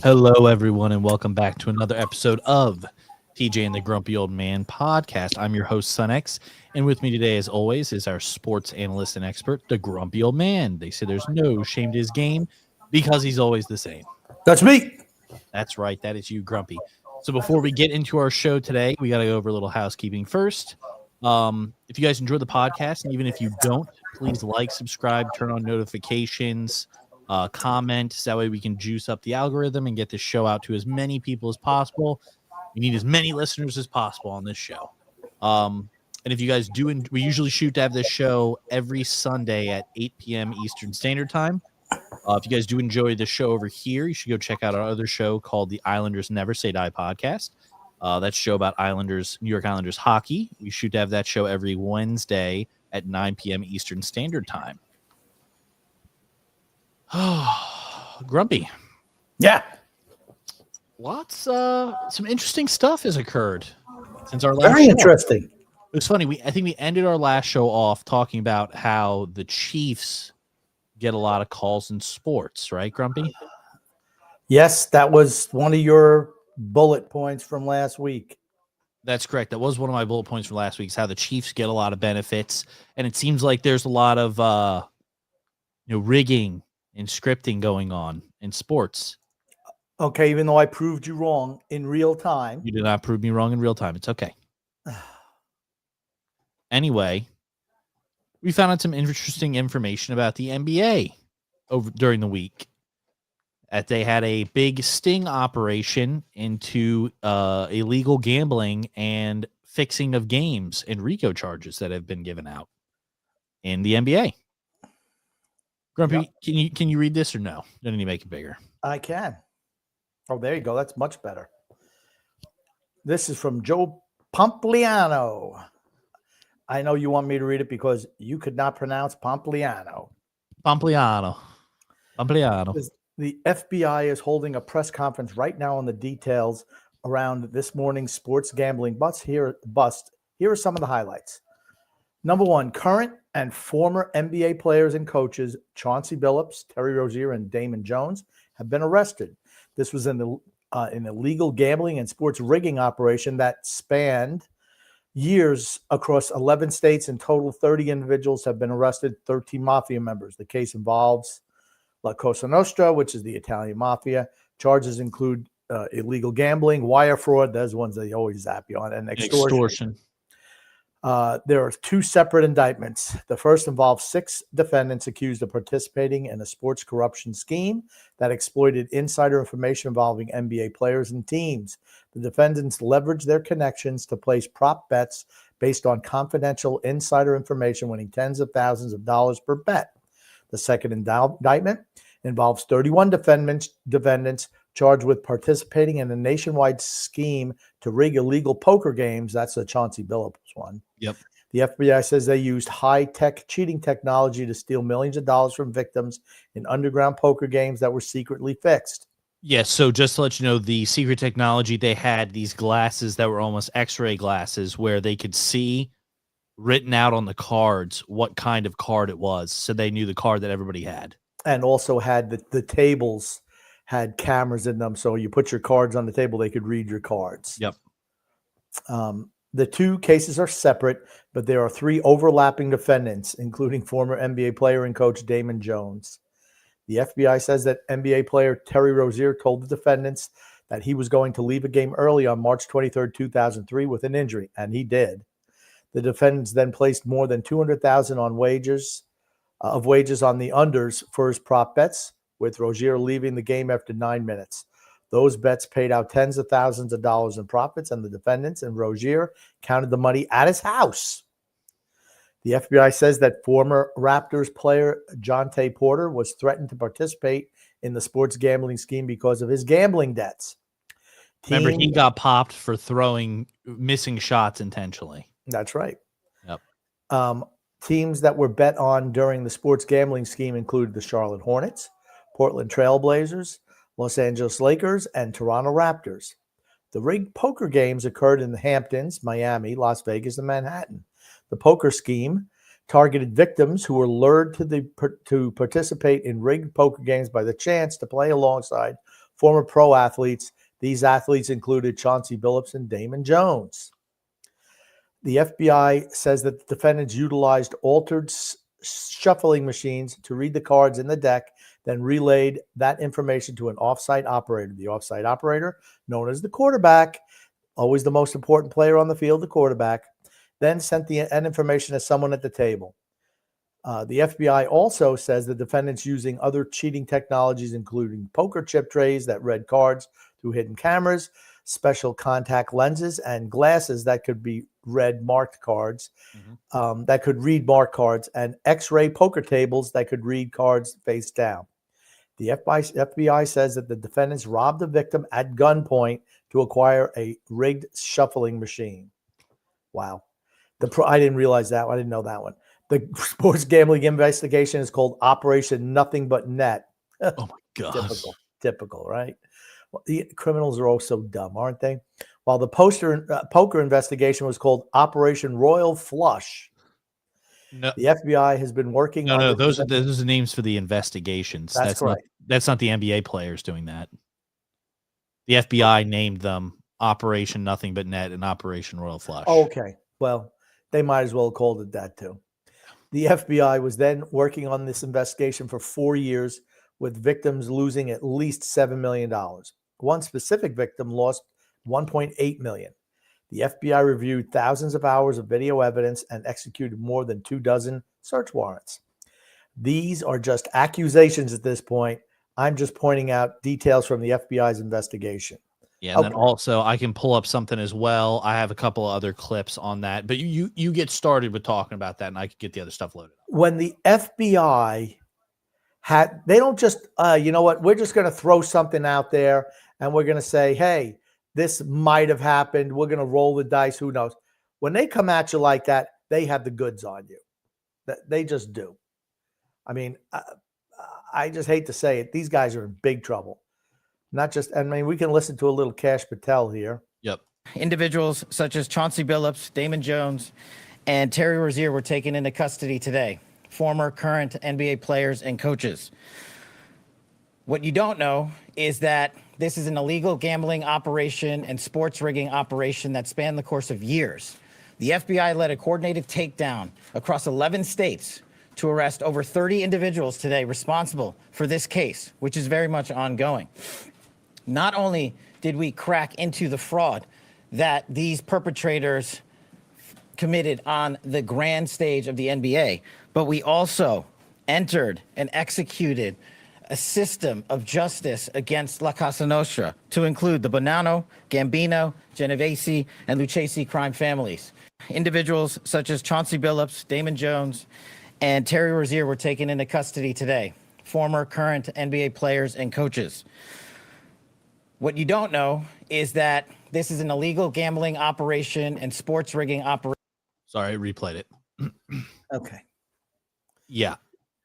Hello, everyone, and welcome back to another episode of TJ and the Grumpy Old Man podcast. I'm your host, SunX, and with me today, as always, is our sports analyst and expert, the Grumpy Old Man. They say there's no shame to his game because he's always the same. That's me. That's right, that is you, Grumpy. So before we get into our show today, we got to go over a little housekeeping first. If you guys enjoy the podcast, and even if you don't, please like, subscribe, turn on notifications, comment, so that way we can juice up the algorithm and get this show out to as many people as possible. We need as many listeners as possible on this show. And if you guys do, we usually shoot to have this show every Sunday at 8 p.m. Eastern Standard Time. If you guys do enjoy the show over here, you should go check out our other show called the Islanders Never Say Die podcast. That's a show about New York Islanders hockey. We shoot to have that show every Wednesday at 9 p.m. Eastern Standard Time. Grumpy. Yeah. Some interesting stuff has occurred since our last Very show. interesting. It was funny. I think we ended our last show off talking about how the Chiefs get a lot of calls in sports, right, Grumpy? Yes, that was one of your bullet points from last week. That's correct. That was one of my bullet points from last week, is how the Chiefs get a lot of benefits. And it seems like there's a lot of rigging and scripting going on in sports. Okay, even though I proved you wrong in real time. You did not prove me wrong in real time. It's okay. Anyway, we found out some interesting information about the NBA during the week. That they had a big sting operation into illegal gambling and fixing of games and RICO charges that have been given out in the NBA. Grumpy, yep. Can you read this or no? Don't need to make it bigger. I can. Oh, there you go. That's much better. This is from Joe Pompliano. I know you want me to read it because you could not pronounce Pompliano. Pompliano. The FBI is holding a press conference right now on the details around this morning's sports gambling bust. Here are some of the highlights. Number one, current and former NBA players and coaches Chauncey Billups, Terry Rozier, and Damon Jones have been arrested. This was in an illegal gambling and sports rigging operation that spanned years across 11 states. In total, 30 individuals have been arrested, 13 mafia members. The case involves La Cosa Nostra, which is the Italian mafia. Charges include illegal gambling, wire fraud, those ones they always zap you on, and extortion. There are two separate indictments. The first involves 6 defendants accused of participating in a sports corruption scheme that exploited insider information involving NBA players and teams. The defendants leveraged their connections to place prop bets based on confidential insider information, winning tens of thousands of dollars per bet. The second indictment involves 31 defendants charged with participating in a nationwide scheme to rig illegal poker games. That's the Chauncey Billups one. Yep. The FBI says they used high-tech cheating technology to steal millions of dollars from victims in underground poker games that were secretly fixed. Yes, so just to let you know, the secret technology, they had these glasses that were almost X-ray glasses where they could see written out on the cards what kind of card it was, so they knew the card that everybody had. And also had the tables had cameras in them, so you put your cards on the table, they could read your cards. Yep. The two cases are separate, but there are 3 overlapping defendants, including former NBA player and coach Damon Jones. The FBI says that NBA player Terry Rozier told the defendants that he was going to leave a game early on March 23, 2003 with an injury, and he did. The defendants then placed more than $200,000 on wages on the unders for his prop bets, with Rozier leaving the game after 9 minutes. Those bets paid out tens of thousands of dollars in profits, and the defendants and Rozier counted the money at his house. The FBI says that former Raptors player Jontay Porter was threatened to participate in the sports gambling scheme because of his gambling debts. Remember, he got popped for missing shots intentionally. That's right. Yep. Teams that were bet on during the sports gambling scheme included the Charlotte Hornets, Portland Trail Blazers, Los Angeles Lakers, and Toronto Raptors. The rigged poker games occurred in the Hamptons, Miami, Las Vegas, and Manhattan. The poker scheme targeted victims who were lured to participate in rigged poker games by the chance to play alongside former pro athletes. These athletes included Chauncey Billups and Damon Jones. The FBI says that the defendants utilized altered shuffling machines to read the cards in the deck, then relayed that information to an offsite operator. The offsite operator, known as the quarterback, always the most important player on the field, the quarterback, then sent the information to someone at the table. The FBI also says the defendants using other cheating technologies, including poker chip trays that read cards through hidden cameras, special contact lenses, and glasses that could be read marked cards, that could read marked cards, and X-ray poker tables that could read cards face down. The FBI says that the defendants robbed the victim at gunpoint to acquire a rigged shuffling machine. Wow. I didn't realize that. I didn't know that one. The sports gambling investigation is called Operation Nothing But Net. Oh my God. Typical, right? Well, the criminals are all so dumb, aren't they? While the poker investigation was called Operation Royal Flush. No, the FBI has been working on. No, those are the names for the investigations. That's correct. That's not the NBA players doing that. The FBI named them Operation Nothing But Net and Operation Royal Flush. Okay. Well, they might as well have called it that too. The FBI was then working on this investigation for 4 years, with victims losing at least $7 million. One specific victim lost $1.8 million. The FBI reviewed thousands of hours of video evidence and executed more than 24 search warrants. These are just accusations at this point. I'm just pointing out details from the FBI's investigation. Yeah, and then also I can pull up something as well. I have a couple of other clips on that, but you get started with talking about that, and I can get the other stuff loaded up. When the FBI they don't just, you know what, we're just going to throw something out there and we're going to say, hey, this might have happened. We're going to roll the dice. Who knows? When they come at you like that, they have the goods on you. They just do. I mean, I just hate to say it. These guys are in big trouble. Not just, I mean, we can listen to a little Cash Patel here. Yep. Individuals such as Chauncey Billups, Damon Jones, and Terry Rozier were taken into custody today. Former, current NBA players and coaches. What you don't know is that this is an illegal gambling operation and sports rigging operation that spanned the course of years. The FBI led a coordinated takedown across 11 states to arrest over 30 individuals today responsible for this case, which is very much ongoing. Not only did we crack into the fraud that these perpetrators committed on the grand stage of the NBA, but we also entered and executed a system of justice against La Casa Nostra to include the Bonanno, Gambino, Genovese, and Lucchese crime families. Individuals such as Chauncey Billups, Damon Jones, and Terry Rozier were taken into custody today. Former, current NBA players and coaches. What you don't know is that this is an illegal gambling operation and sports rigging operation. Sorry, I replayed it. Okay. Yeah.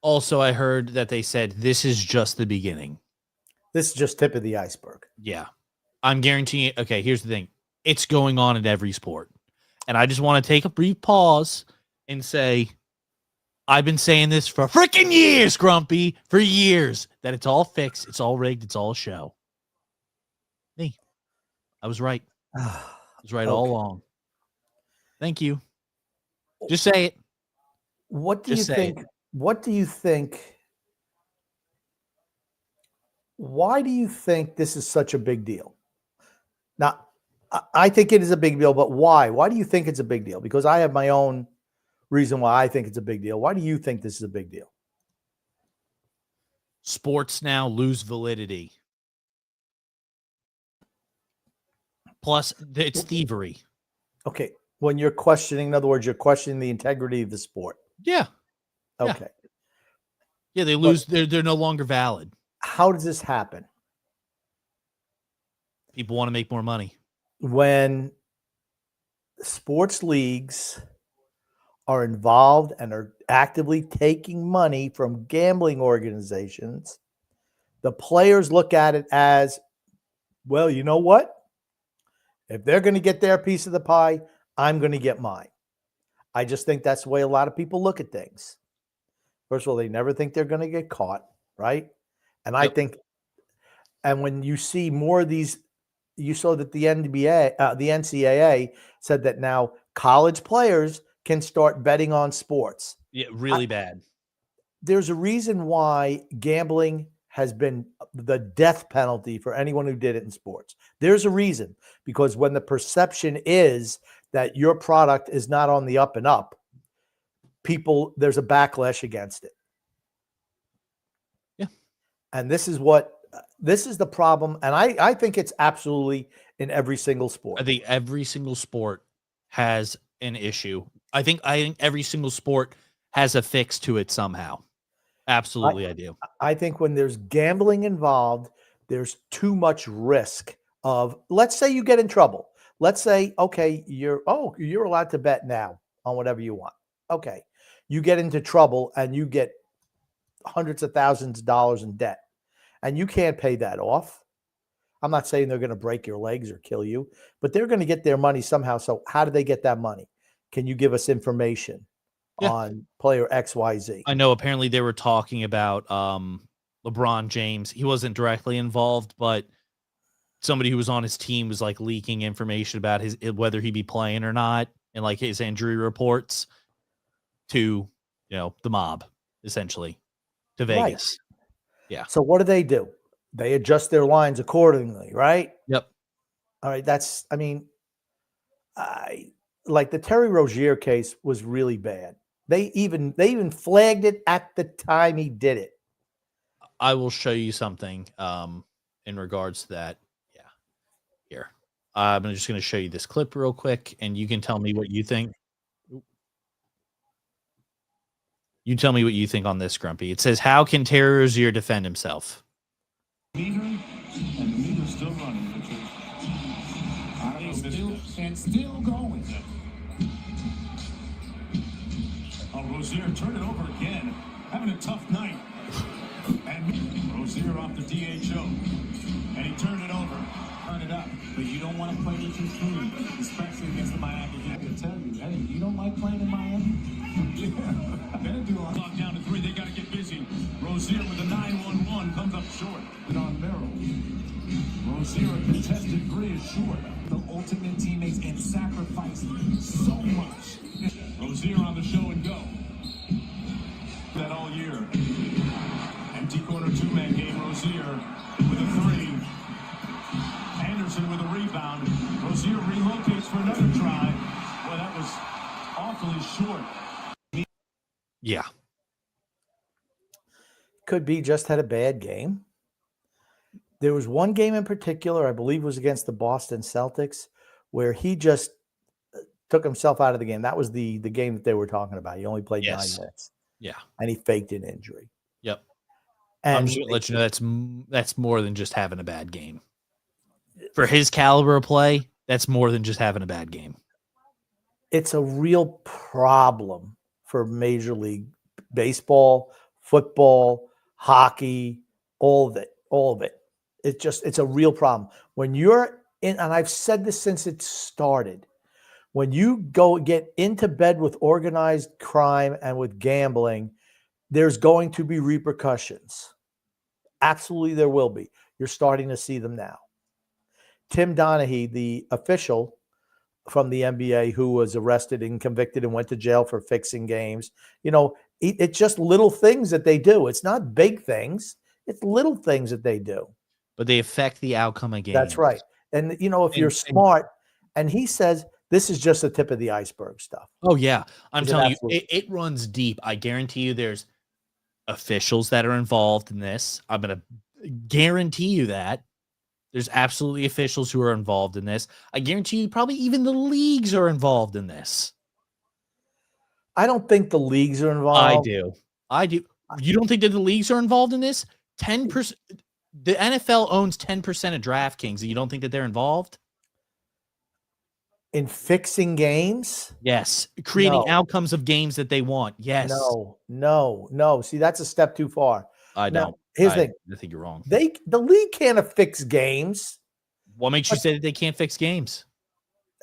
Also, I heard that they said this is just the beginning. This is just tip of the iceberg. Yeah. I'm guaranteeing. Okay, here's the thing. It's going on in every sport. And I just want to take a brief pause and say, I've been saying this for freaking years, Grumpy, for years, that it's all fixed, it's all rigged, it's all a show. Me. I was right. I was right all along. Thank you. Just say it. What do you think? What do you think? Why do you think this is such a big deal? Now, I think it is a big deal, but why? Why do you think it's a big deal? Because I have my own reason why I think it's a big deal. Why do you think this is a big deal? Sports now lose validity. Plus, it's thievery. Okay. When you're questioning, in other words, you're questioning the integrity of the sport. Yeah. Okay. Yeah, they lose. They're no longer valid. How does this happen? People want to make more money. When sports leagues are involved and are actively taking money from gambling organizations, the players look at it as, well, you know what? If they're going to get their piece of the pie, I'm going to get mine. I just think that's the way a lot of people look at things. First of all, they never think they're going to get caught, right? And I think And when you see more of these, you saw that the NCAA said that now college players can start betting on sports. Yeah, really bad. There's a reason why gambling has been the death penalty for anyone who did it in sports. There's a reason, because when the perception is that your product is not on the up and up, there's a backlash against it. Yeah. And this is the problem. And I think it's absolutely in every single sport. I think every single sport has an issue. I think every single sport has a fix to it somehow. Absolutely, I do. I think when there's gambling involved, there's too much risk of, let's say you get in trouble. Let's say, okay, you're allowed to bet now on whatever you want. Okay. You get into trouble and you get hundreds of thousands of dollars in debt and you can't pay that off. I'm not saying they're going to break your legs or kill you, but they're going to get their money somehow. So how do they get that money? Can you give us information on player XYZ? I know apparently they were talking about LeBron James. He wasn't directly involved, but somebody who was on his team was like leaking information about whether he'd be playing or not, and like his injury reports to, the mob, essentially, to Vegas. Right. Yeah. So what do? They adjust their lines accordingly, right? Yep. All right. Like the Terry Rozier case was really bad. They even flagged it at the time he did it. I will show you something in regards to that. Yeah. Here. I'm just going to show you this clip real quick, and you can tell me what you think. You tell me what you think on this, Grumpy. It says, how can Terry Rozier defend himself? And the meter's still running, Richard. Still going. Rozier turned it over again, having a tough night. And Rozier off the DHO, and he turned it over. Turn it up, but you don't want to play with your food, especially against the Miami. I can tell you, hey, you don't like playing in Miami? Yeah, better do a clock down to 3. They got to get busy. Rozier with a 9-1-1 comes up short. And on Merrill. Rozier, a contested 3 is short. The ultimate teammates and sacrifice so much. Rozier on the show and go. That all year. Empty corner 2-man game. Rozier with a 3. Anderson with a rebound. Rozier relocates for another try. Well, that was awfully short. Yeah. Could be just had a bad game. There was one game in particular, I believe it was against the Boston Celtics, where he just took himself out of the game. That was the game that they were talking about. He only played 9 minutes. Yeah. And he faked an injury. Yep. And I'm just going to let you know that's more than just having a bad game. For his caliber of play, that's more than just having a bad game. It's a real problem for Major League Baseball, football, hockey, all of it. It's a real problem. When you're in, and I've said this since it started, when you get into bed with organized crime and with gambling, there's going to be repercussions. Absolutely, there will be. You're starting to see them now. Tim Donaghy, the official from the NBA who was arrested and convicted and went to jail for fixing games, it's just little things that they do. It's not big things. It's little things that they do. But they affect the outcome of games. That's right. And, if you're smart, and he says this is just the tip of the iceberg stuff. Oh, yeah. I'm telling you, it runs deep. I guarantee you there's officials that are involved in this. I'm going to guarantee you that. There's absolutely officials who are involved in this. I guarantee you probably even the leagues are involved in this. I don't think the leagues are involved. I do. You don't think that the leagues are involved in this? 10%. The NFL owns 10% of DraftKings. And you don't think that they're involved? In fixing games? Yes. Creating outcomes of games that they want. Yes. No. See, that's a step too far. I don't. Here's the thing. I think you're wrong. The league can't fix games. What makes you say that they can't fix games?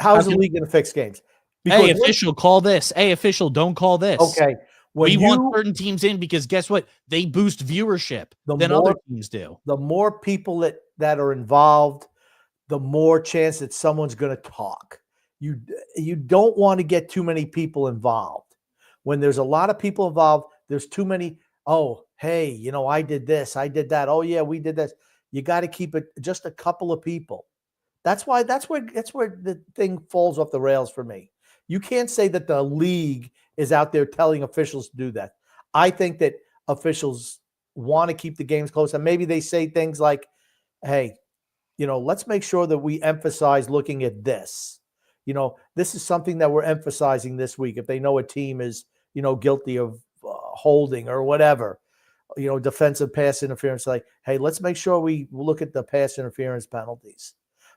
How is the league going to fix games? Hey, official, call this. Hey, official, don't call this. Okay. We want certain teams in because guess what? They boost viewership than other teams do. The more people that that are involved, the more chance that someone's going to talk. You don't want to get too many people involved. When there's a lot of people involved, there's too many. Oh, hey, I did this, I did that. Oh yeah, we did this. You got to keep it just a couple of people. That's where the thing falls off the rails for me. You can't say that the league is out there telling officials to do that. I think that officials want to keep the games close, and maybe they say things like, hey, let's make sure that we emphasize looking at this. This is something that we're emphasizing this week. If they know a team is, guilty of holding or whatever, defensive pass interference, like, hey, let's make sure we look at the pass interference penalties.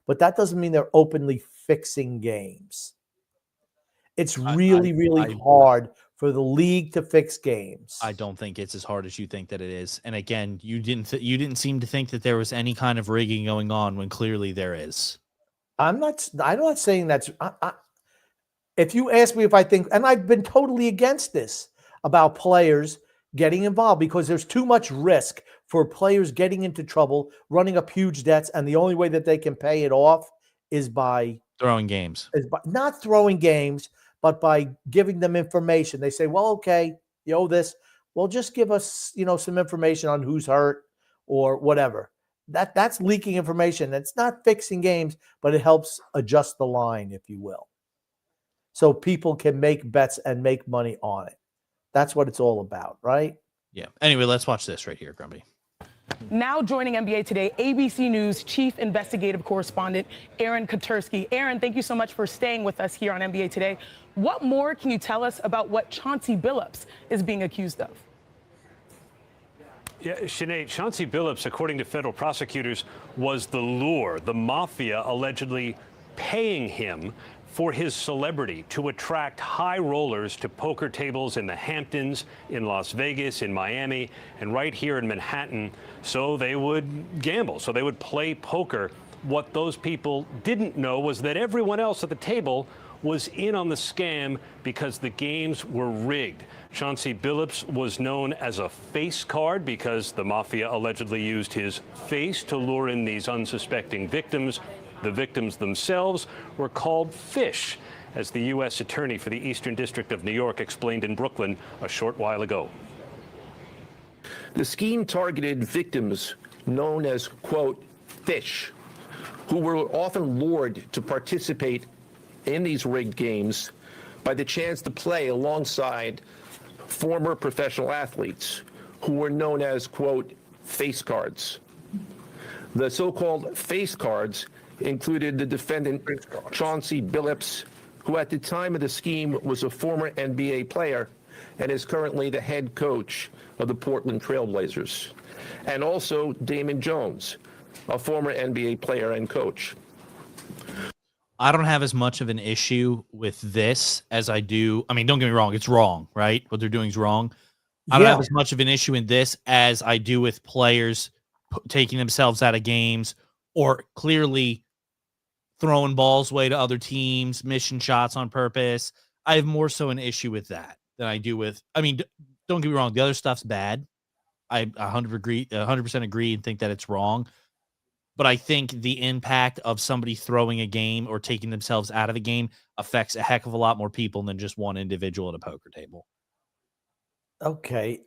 But that doesn't mean they're openly fixing games. It's really hard for the league to fix games. I don't think it's as hard as you think that it is. And again, you didn't seem to think that there was any kind of rigging going on when clearly there is. I'm not saying that's. If you ask me if I think, and I've been totally against this about players getting involved because there's too much risk for players getting into trouble, running up huge debts, and the only way that they can pay it off is by throwing games. Not throwing games, but by giving them information. They say, well, okay, you owe this. Well, just give us, some information on who's hurt or whatever. That's leaking information. It's not fixing games, but it helps adjust the line, if you will. So people can make bets and make money on it. That's what it's all about, right? Yeah. Anyway, let's watch this right here, Grumpy. Now joining NBA Today, ABC News Chief Investigative Correspondent Aaron Katersky. Aaron, thank you so much for staying with us here on NBA Today. What more can you tell us about what Chauncey Billups is being accused of? Yeah, Sinead, Chauncey Billups, according to federal prosecutors, was the lure, the mafia allegedly paying him for his celebrity to attract high rollers to poker tables in the Hamptons, in Las Vegas, in Miami, and right here in Manhattan, so they would gamble, so they would play poker. What those people didn't know was that everyone else at the table was in on the scam because the games were rigged. Chauncey Billups was known as a face card because the mafia allegedly used his face to lure in these unsuspecting victims. The victims themselves were called fish, as the U.S. Attorney for the Eastern District of New York explained in Brooklyn a short while ago. The scheme targeted victims known as, quote, fish, who were often lured to participate in these rigged games by the chance to play alongside former professional athletes who were known as, quote, face cards. The so-called face cards included the defendant Chauncey Billups, who at the time of the scheme was a former NBA player and is currently the head coach of the Portland Trail Blazers, and also Damon Jones, a former NBA player and coach. I don't have as much of an issue with this as I do. I mean, don't get me wrong. It's wrong, right? What they're doing is wrong. I don't have as much of an issue in this as I do with players taking themselves out of games or clearly throwing balls away to other teams, missing shots on purpose. I have more so an issue with that than I do with, I mean, don't get me wrong. The other stuff's bad. I 100% agree and think that it's wrong. But I think the impact of somebody throwing a game or taking themselves out of a game affects a heck of a lot more people than just one individual at a poker table. Okay.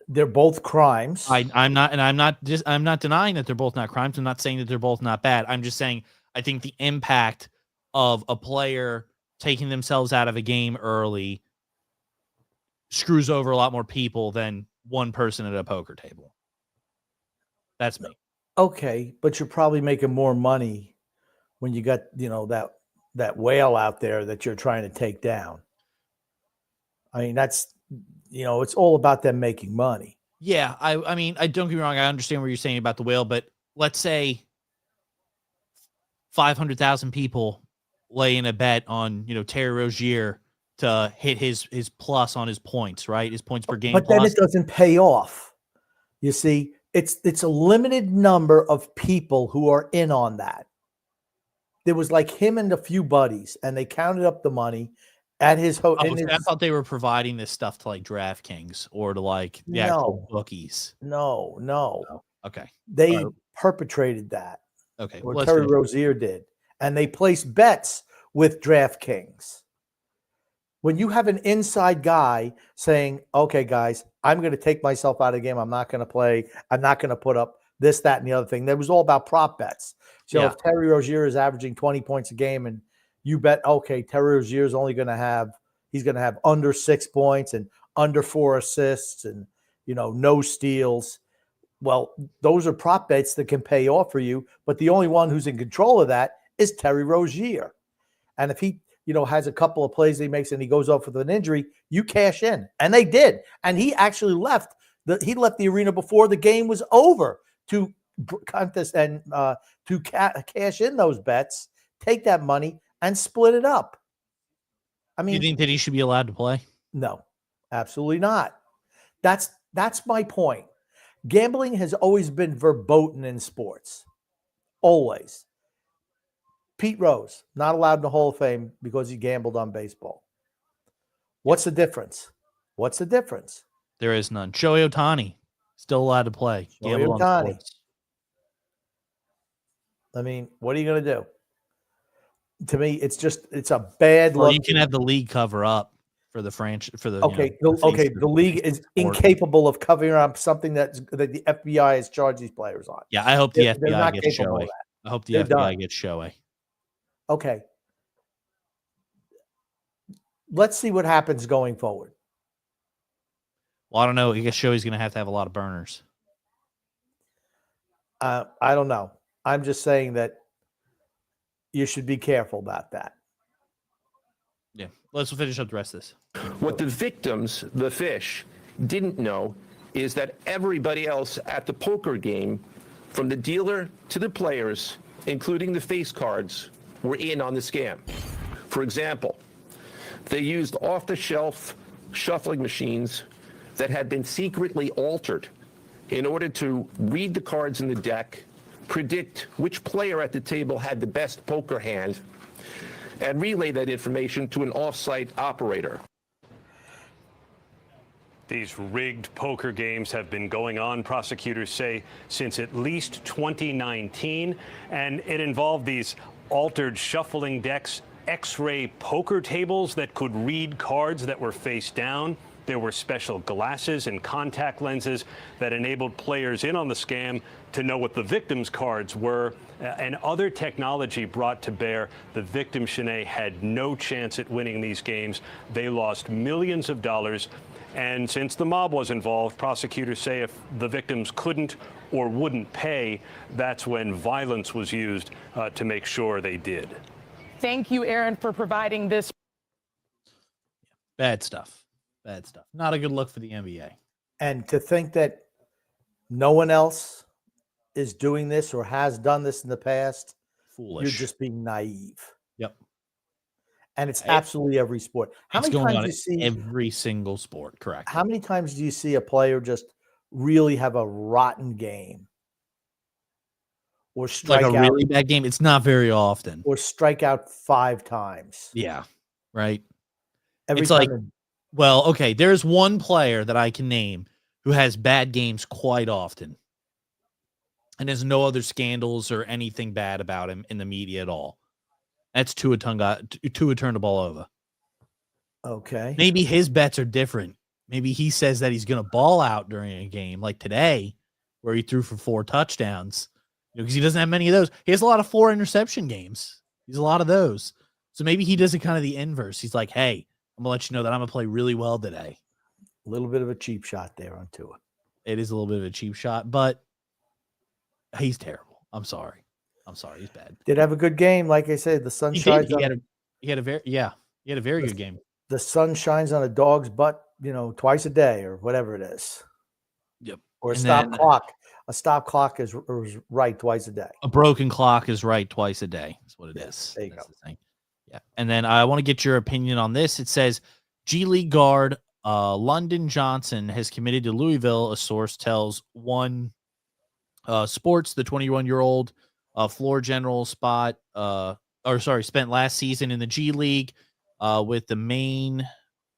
They're both crimes. I'm not denying that they're both not crimes. I'm not saying that they're both not bad. I'm just saying I think the impact of a player taking themselves out of a game early screws over a lot more people than one person at a poker table. That's me. Okay, but you're probably making more money when you got, that whale out there that you're trying to take down. I mean, that's, it's all about them making money. Yeah, I mean, I don't get me wrong. I understand what you're saying about the whale, but let's say 500,000 people lay in a bet on, Terry Rozier to hit his plus on his points, right? His points per game. But then it doesn't pay off. You see, it's a limited number of people who are in on that. There was like him and a few buddies, and they counted up the money at his hotel. I thought they were providing this stuff to like DraftKings or to like the actual bookies. No. Okay. They perpetrated that, Okay. or let's Terry finish. Rozier did, and they placed bets with DraftKings. When you have an inside guy saying, okay, guys, I'm going to take myself out of the game. I'm not going to play. I'm not going to put up this, that, and the other thing. That was all about prop bets. So Yeah. if Terry Rozier is averaging 20 points a game and you bet, okay, Terry Rozier is only going to have, he's going to have under 6 points and under 4 assists and, no steals. Well, those are prop bets that can pay off for you. But the only one who's in control of that is Terry Rozier. And if he, has a couple of plays he makes and he goes off with an injury, you cash in. And they did. And he actually left the arena before the game was over to contest and to cash in those bets, take that money and split it up. I Do mean, you think that he should be allowed to play? no, absolutely not. That's my point. Gambling has always been verboten in sports. Always. Pete Rose, not allowed in the Hall of Fame because he gambled on baseball. What's the difference? There is none. Shohei Ohtani, still allowed to play. Shohei Gambled on Ohtani. sports. I mean, what are you going to do? To me, it's a bad Well, look. you can have the league cover up for the franchise for the the league is incapable of covering up something that the FBI has charged these players on. Yeah, I hope the They're FBI not gets capable of Shohei. that. I hope the They're FBI done. gets Shohei. Okay. Let's see what happens going forward. Well, I don't know. I guess Shohei's going to have a lot of burners. I don't know. I'm just saying that you should be careful about that. Yeah. Let's finish up the rest of this. What the victims, the fish, didn't know is that everybody else at the poker game, from the dealer to the players, including the face cards, were in on the scam. For example, they used off-the-shelf shuffling machines that had been secretly altered in order to read the cards in the deck, predict which player at the table had the best poker hand, and relay that information to an off-site operator. These rigged poker games have been going on, prosecutors say, since at least 2019, and it involved these altered shuffling decks, X-ray poker tables that could read cards that were face down. There were special glasses and contact lenses that enabled players in on the scam to know what the victims' cards were, and other technology brought to bear. The victim, Shanae, had no chance at winning these games. They lost millions of dollars. And since the mob was involved, prosecutors say if the victims couldn't or wouldn't pay, that's when violence was used to make sure they did. Thank you, Aaron, for providing this. Bad stuff. Not a good look for the NBA. And to think that no one else is doing this or has done this in the past, Foolish. you're just being naive. Yep. And it's absolutely every sport. How It's many going times on do you in see every single sport, correct? how many times do you see a player just really have a rotten game? Or strike Like a out, really bad game. It's not very often. or strike out 5 times. Yeah. Right. Every It's time like- in- Well, okay. There's one player that I can name who has bad games quite often. And there's no other scandals or anything bad about him in the media at all. That's Tua Tagovailoa. okay. Maybe his bets are different. Maybe he says that he's going to ball out during a game like today where he threw for 4 touchdowns. Because he doesn't have many of those. He has a lot of 4 interception games. He's a lot of those. So maybe he does it kind of the inverse. He's like, hey, I'm going to let you know that I'm going to play really well today. A little bit of a cheap shot there on Tua. It is a little bit of a cheap shot, but he's terrible. I'm sorry. He's bad. Did have a good game. Like I said, the sun He shines did. on, He had a very good game. the sun shines on a dog's butt, twice a day or whatever it is. Yep. Or a And stop then- clock. A stop clock is right twice a day. A broken clock is right twice a day. That's what it is. There you That's go. the thing. Yeah. And then I want to get your opinion on this. It says G League guard London Johnson has committed to Louisville, a source tells One Sports. The 21-year-old floor general spent last season in the G League with the Maine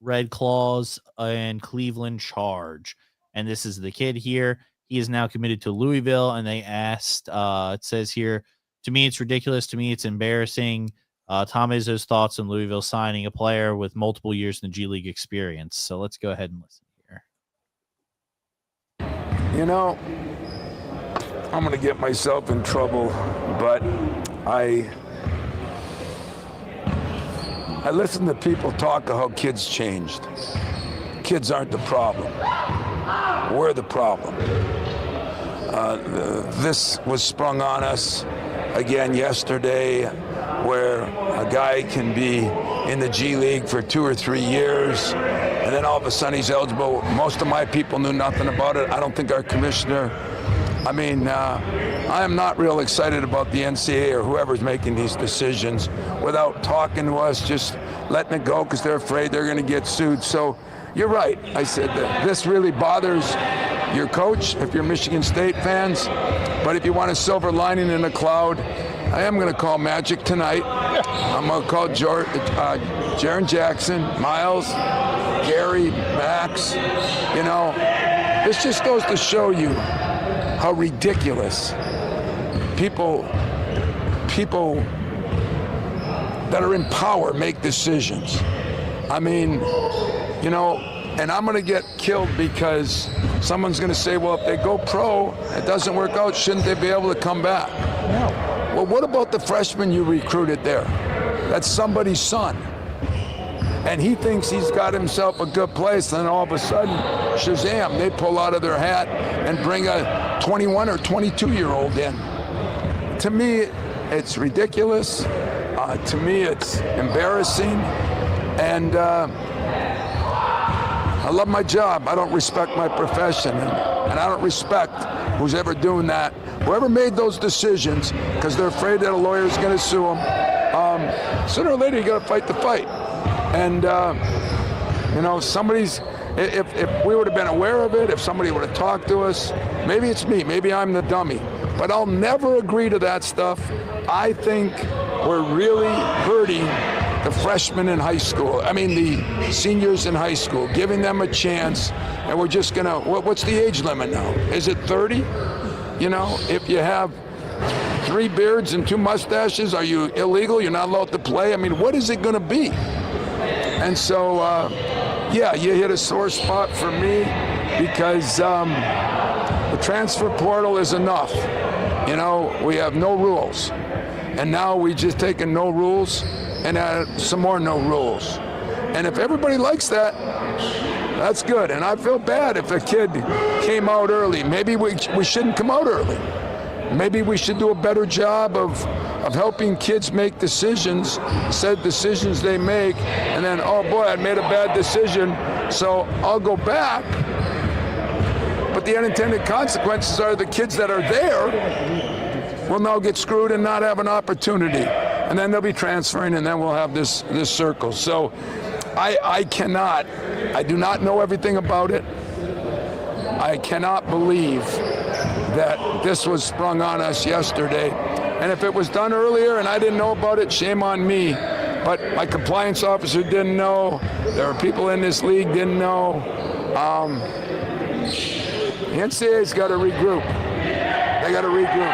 Red Claws and Cleveland Charge. And this is the kid here. He is now committed to Louisville, and they asked, it says here, to me, it's ridiculous. To me, it's embarrassing. Tom Izzo's thoughts on Louisville signing a player with multiple years in the G League experience. So let's go ahead and listen here. You know, I'm going to get myself in trouble, but I listen to people talk of how kids changed. Kids aren't the problem. We're the problem. This was sprung on us again yesterday, where a guy can be in the G League for 2 or 3 years, and then all of a sudden he's eligible. Most of my people knew nothing about it. I don't think our commissioner. I mean, I am not real excited about the NCAA or whoever's making these decisions without talking to us, just letting it go because they're afraid they're going to get sued. So you're right. I said that this really bothers your coach if you're Michigan State fans. But if you want a silver lining in a cloud, I am going to call Magic tonight. I'm going to call Jaren Jackson, Miles, Gary, Max. You know, this just goes to show you how ridiculous people that are in power make decisions. I mean, you know, and I'm going to get killed because someone's going to say, well, if they go pro, it doesn't work out, shouldn't they be able to come back? No. Well, what about the freshman you recruited there? That's somebody's son. And he thinks he's got himself a good place, and all of a sudden, shazam, they pull out of their hat and bring a 21 or 22-year-old in. To me, it's ridiculous. To me, it's embarrassing. And I love my job. I don't respect my profession. And I don't respect who's ever doing that. Whoever made those decisions, because they're afraid that a lawyer's going to sue them, sooner or later, you got to fight the fight. And, you know, if we would have been aware of it, if somebody would have talked to us, maybe it's me, maybe I'm the dummy, but I'll never agree to that stuff. I think we're really hurting the freshmen in high school. I mean, the seniors in high school, giving them a chance, and we're just gonna, what's the age limit now? Is it 30? You know, if you have 3 beards and 2 mustaches, are you illegal? You're not allowed to play? I mean, what is it gonna be? And so, yeah, you hit a sore spot for me because the transfer portal is enough. You know, we have no rules. And now we just taken no rules and add some more no rules. And if everybody likes that, that's good. And I feel bad if a kid came out early. Maybe we shouldn't come out early. Maybe we should do a better job of helping kids make decisions, said decisions they make, and then, oh boy, I made a bad decision, so I'll go back. But the unintended consequences are the kids that are there will now get screwed and not have an opportunity. And then they'll be transferring, and then we'll have this circle. So I do not know everything about it. I cannot believe that this was sprung on us yesterday. And if it was done earlier and I didn't know about it, shame on me. But my compliance officer didn't know. There are people in this league didn't know. The NCAA's got to regroup. They got to regroup.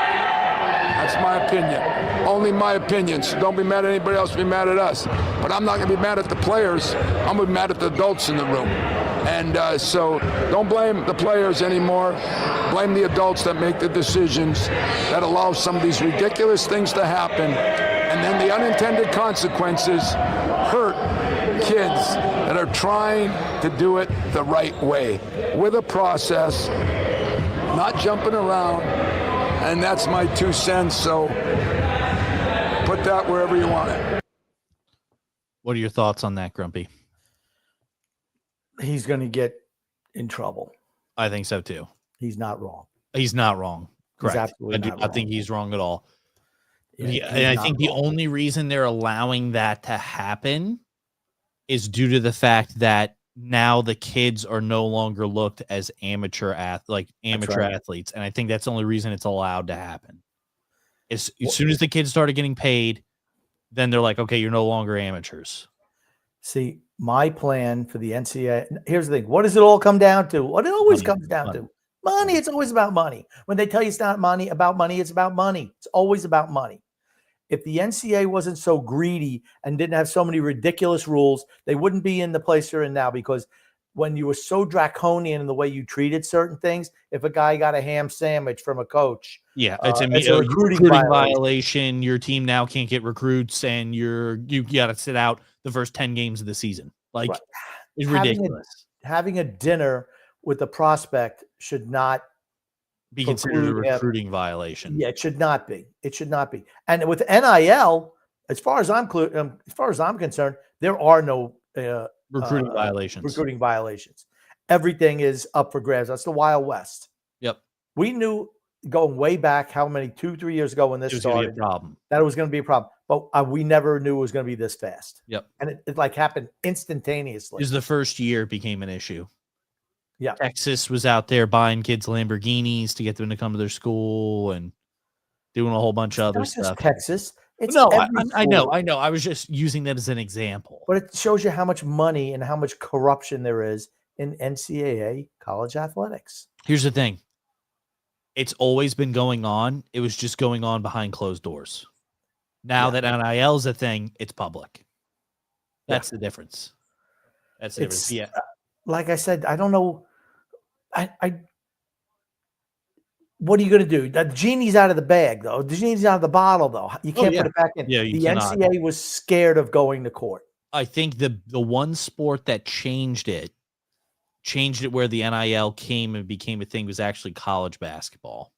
That's my opinion. Only my opinion. So don't be mad at anybody else. Be mad at us. But I'm not going to be mad at the players. I'm going to be mad at the adults in the room. And so don't blame the players anymore. Blame the adults that make the decisions that allow some of these ridiculous things to happen. And then the unintended consequences hurt kids that are trying to do it the right way with a process, not jumping around. And that's my 2 cents. So put that wherever you want it. What are your thoughts on that, Grumpy? He's going to get in trouble. I think so too. He's not wrong. He's not wrong. Correct. He's absolutely I do not not wrong. think he's wrong at all. Yeah, And I think the only reason they're allowing that to happen is due to the fact that now the kids are no longer looked as amateur athletes. And I think that's the only reason it's allowed to happen. As soon as the kids started getting paid, then they're like, okay, you're no longer amateurs. See, my plan for the NCAA, here's the thing. What does it all come down to? What it always comes down to? Money. It's always about money. When they tell you it's not money about money, it's about money. It's always about money. If the NCAA wasn't so greedy and didn't have so many ridiculous rules, they wouldn't be in the place they're in now, because when you were so draconian in the way you treated certain things, if a guy got a ham sandwich from a coach, Yeah, it's a recruiting violation. Your team now can't get recruits, and you got to sit out the first 10 games of the season. Like, right. It's ridiculous. Having a dinner with the prospect should not be considered a recruiting violation. Yeah, it should not be. It should not be. And with NIL, as far as I'm concerned, there are no recruiting violations. Everything is up for grabs. That's the Wild West. Yep. We knew going way back, how many, 2-3 years ago when this started, that it was going to be a problem. But we never knew it was going to be this fast. Yep. And it like happened instantaneously. It was the first year it became an issue. Yeah. Texas was out there buying kids Lamborghinis to get them to come to their school and doing a whole bunch of other stuff. Texas. It's I know. I was just using that as an example. But it shows you how much money and how much corruption there is in NCAA college athletics. Here's the thing. It's always been going on. It was just going on behind closed doors. Now that NIL is a thing, it's public. That's the difference. That's the difference. Yeah. Like I said, I don't know. What are you going to do? The genie's out of the bag, though. The genie's out of the bottle, though. You can't put it back in. Yeah, the NCAA was scared of going to court. I think the one sport that changed it where the NIL came and became a thing was actually college basketball.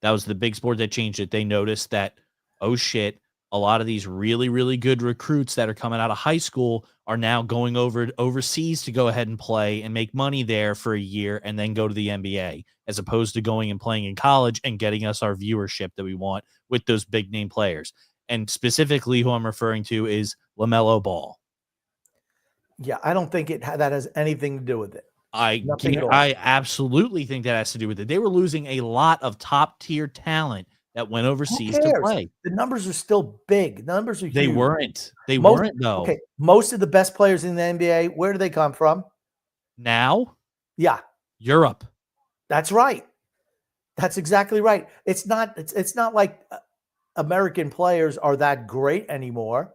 That was the big sport that changed it. They noticed that, oh shit, a lot of these really, really good recruits that are coming out of high school are now going overseas to go ahead and play and make money there for a year and then go to the NBA, as opposed to going and playing in college and getting us our viewership that we want with those big name players. And specifically who I'm referring to is LaMelo Ball. Yeah, I don't think that has anything to do with it. I absolutely think that has to do with it. They were losing a lot of top tier talent that went overseas to play. The numbers are still big. The numbers are huge. They weren't though. Okay, most of the best players in the NBA, where do they come from? Now? Yeah. Europe. That's right. That's exactly right. It's not like American players are that great anymore.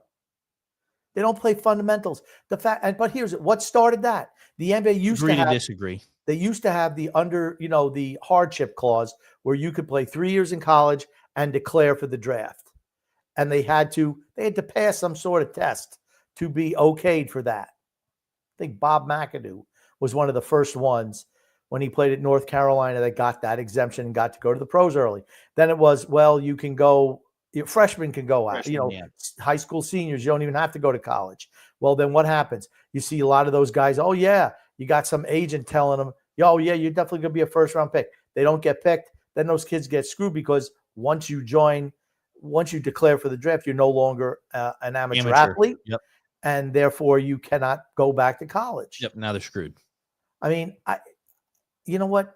They don't play fundamentals. But here's what started that. The NBA used to disagree. They used to have the the hardship clause where you could play 3 years in college and declare for the draft. And they had to pass some sort of test to be okayed for that. I think Bob McAdoo was one of the first ones when he played at North Carolina that got that exemption and got to go to the pros early. Then it was, well, you can go, freshmen can go out, high school seniors, you don't even have to go to college. Well, then what happens? You see a lot of those guys, oh yeah, you got some agent telling them, oh yeah, you're definitely going to be a first round pick. They don't get picked. Then those kids get screwed because once you declare for the draft, you're no longer an amateur athlete. Yep. And therefore you cannot go back to college. Yep. Now they're screwed. I mean, you know what?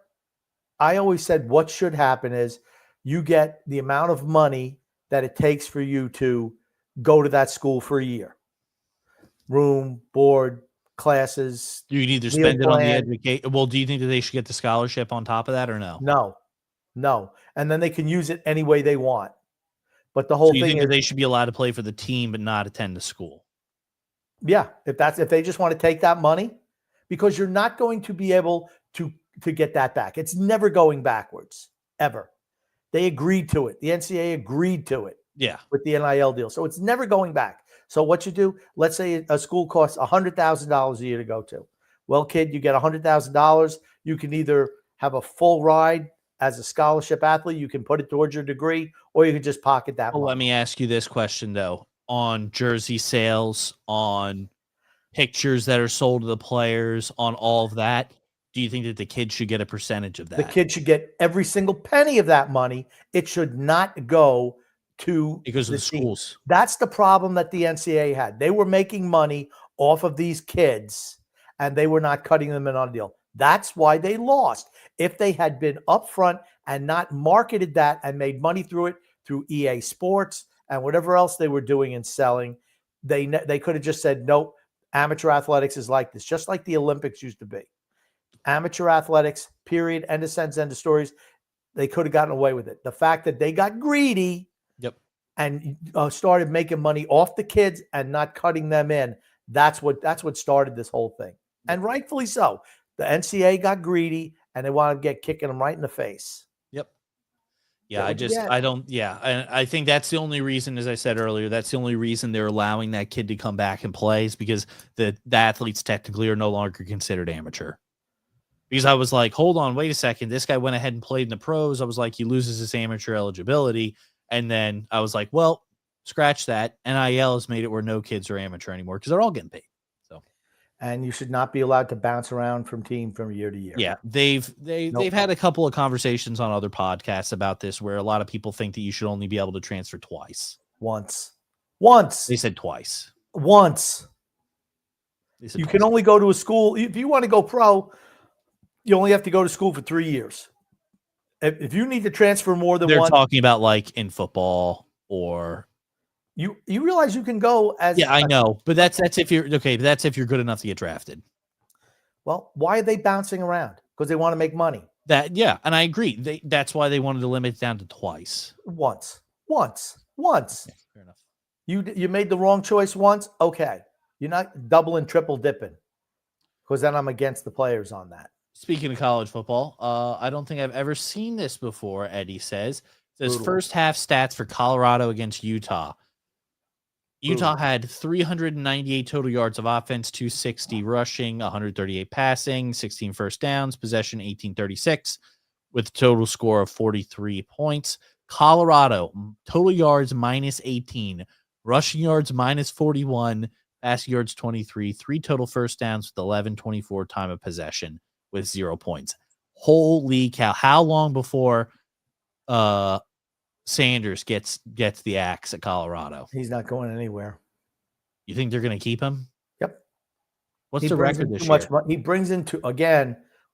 I always said what should happen is you get the amount of money that it takes for you to go to that school for a year. Room, board, classes. You can either spend it on the education. Well, do you think that they should get the scholarship on top of that or no? No. And then they can use it any way they want. But the whole thing think is that they should be allowed to play for the team but not attend the school. Yeah, if they just want to take that money, because you're not going to be able to get that back. It's never going backwards, ever. They agreed to it. The NCAA agreed to it. Yeah. With the NIL deal. So it's never going back. So what you do, let's say a school costs $100,000 a year to go to. Well, kid, you get $100,000. You can either have a full ride as a scholarship athlete. You can put it towards your degree, or you can just pocket that money. Let me ask you this question, though. On jersey sales, on pictures that are sold to the players, on all of that, do you think that the kids should get a percentage of that? The kid should get every single penny of that money. It should not go to because of the schools. Team. That's the problem that the NCAA had. They were making money off of these kids, and they were not cutting them in on a deal. That's why they lost. If they had been upfront and not marketed that and made money through it, through EA Sports and whatever else they were doing and selling, they could have just said, nope, amateur athletics is like this, just like the Olympics used to be. Amateur athletics, period. End of sentence, end of stories. They could have gotten away with it. The fact that they got greedy and started making money off the kids and not cutting them in, that's what started this whole thing. And rightfully so. The NCAA got greedy and they wanted to get kicking them right in the face. Yeah, I think that's the only reason, as I said earlier, that's the only reason they're allowing that kid to come back and play is because the athletes technically are no longer considered amateur. Because I was like, hold on, wait a second. This guy went ahead and played in the pros. I was like, he loses his amateur eligibility. And then I was like, well, scratch that. NIL has made it where no kids are amateur anymore because they're all getting paid. So, and you should not be allowed to bounce around from year to year. Yeah, they've had a couple of conversations on other podcasts about this where a lot of people think that you should only be able to transfer twice. Once. They said twice. Once. You can only go to a school. If you want to go pro, you only have to go to school for 3 years. If you need to transfer more than they're one, talking about like in football or you realize you can go as I know, but that's if you're okay. But that's if you're good enough to get drafted. Well, why are they bouncing around? Because they want to make money. And I agree. That's why they wanted to limit it down to twice. Once. Yeah, fair enough. You made the wrong choice once. Okay, you're not double and triple dipping. Because then I'm against the players on that. Speaking of college football, I don't think I've ever seen this before, Eddie says. Brutal. First half stats for Colorado against Utah. Utah had 398 total yards of offense, 260 rushing, 138 passing, 16 first downs, possession 1836, with a total score of 43 points. Colorado, total yards minus 18, rushing yards minus 41, passing yards 23, 3 total first downs with 11-24 time of possession with 0 points. Holy cow. How long before Sanders gets the axe at Colorado? He's not going anywhere. You think they're going to keep him? Yep. What's the record this year? He brings in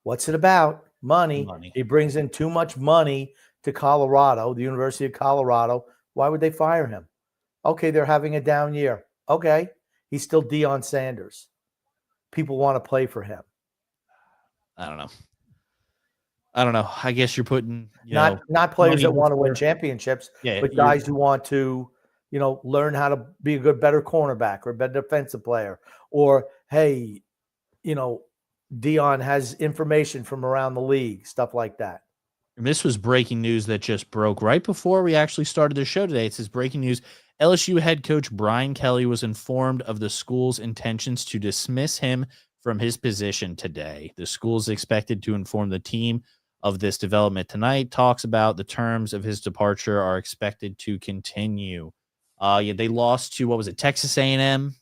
what's it about? Money. He brings in too much money to Colorado, the University of Colorado. Why would they fire him? Okay, they're having a down year. Okay, he's still Deion Sanders. People want to play for him. I don't know. I guess you're putting not players that want to win championships, but guys who want to, learn how to be a better cornerback or a better defensive player. Or, hey, Deion has information from around the league, stuff like that. And this was breaking news that just broke right before we actually started the show today. It says breaking news. LSU head coach Brian Kelly was informed of the school's intentions to dismiss him from his position today. The school is expected to inform the team of this development tonight. Talks about the terms of his departure are expected to continue. They lost to, Texas A&M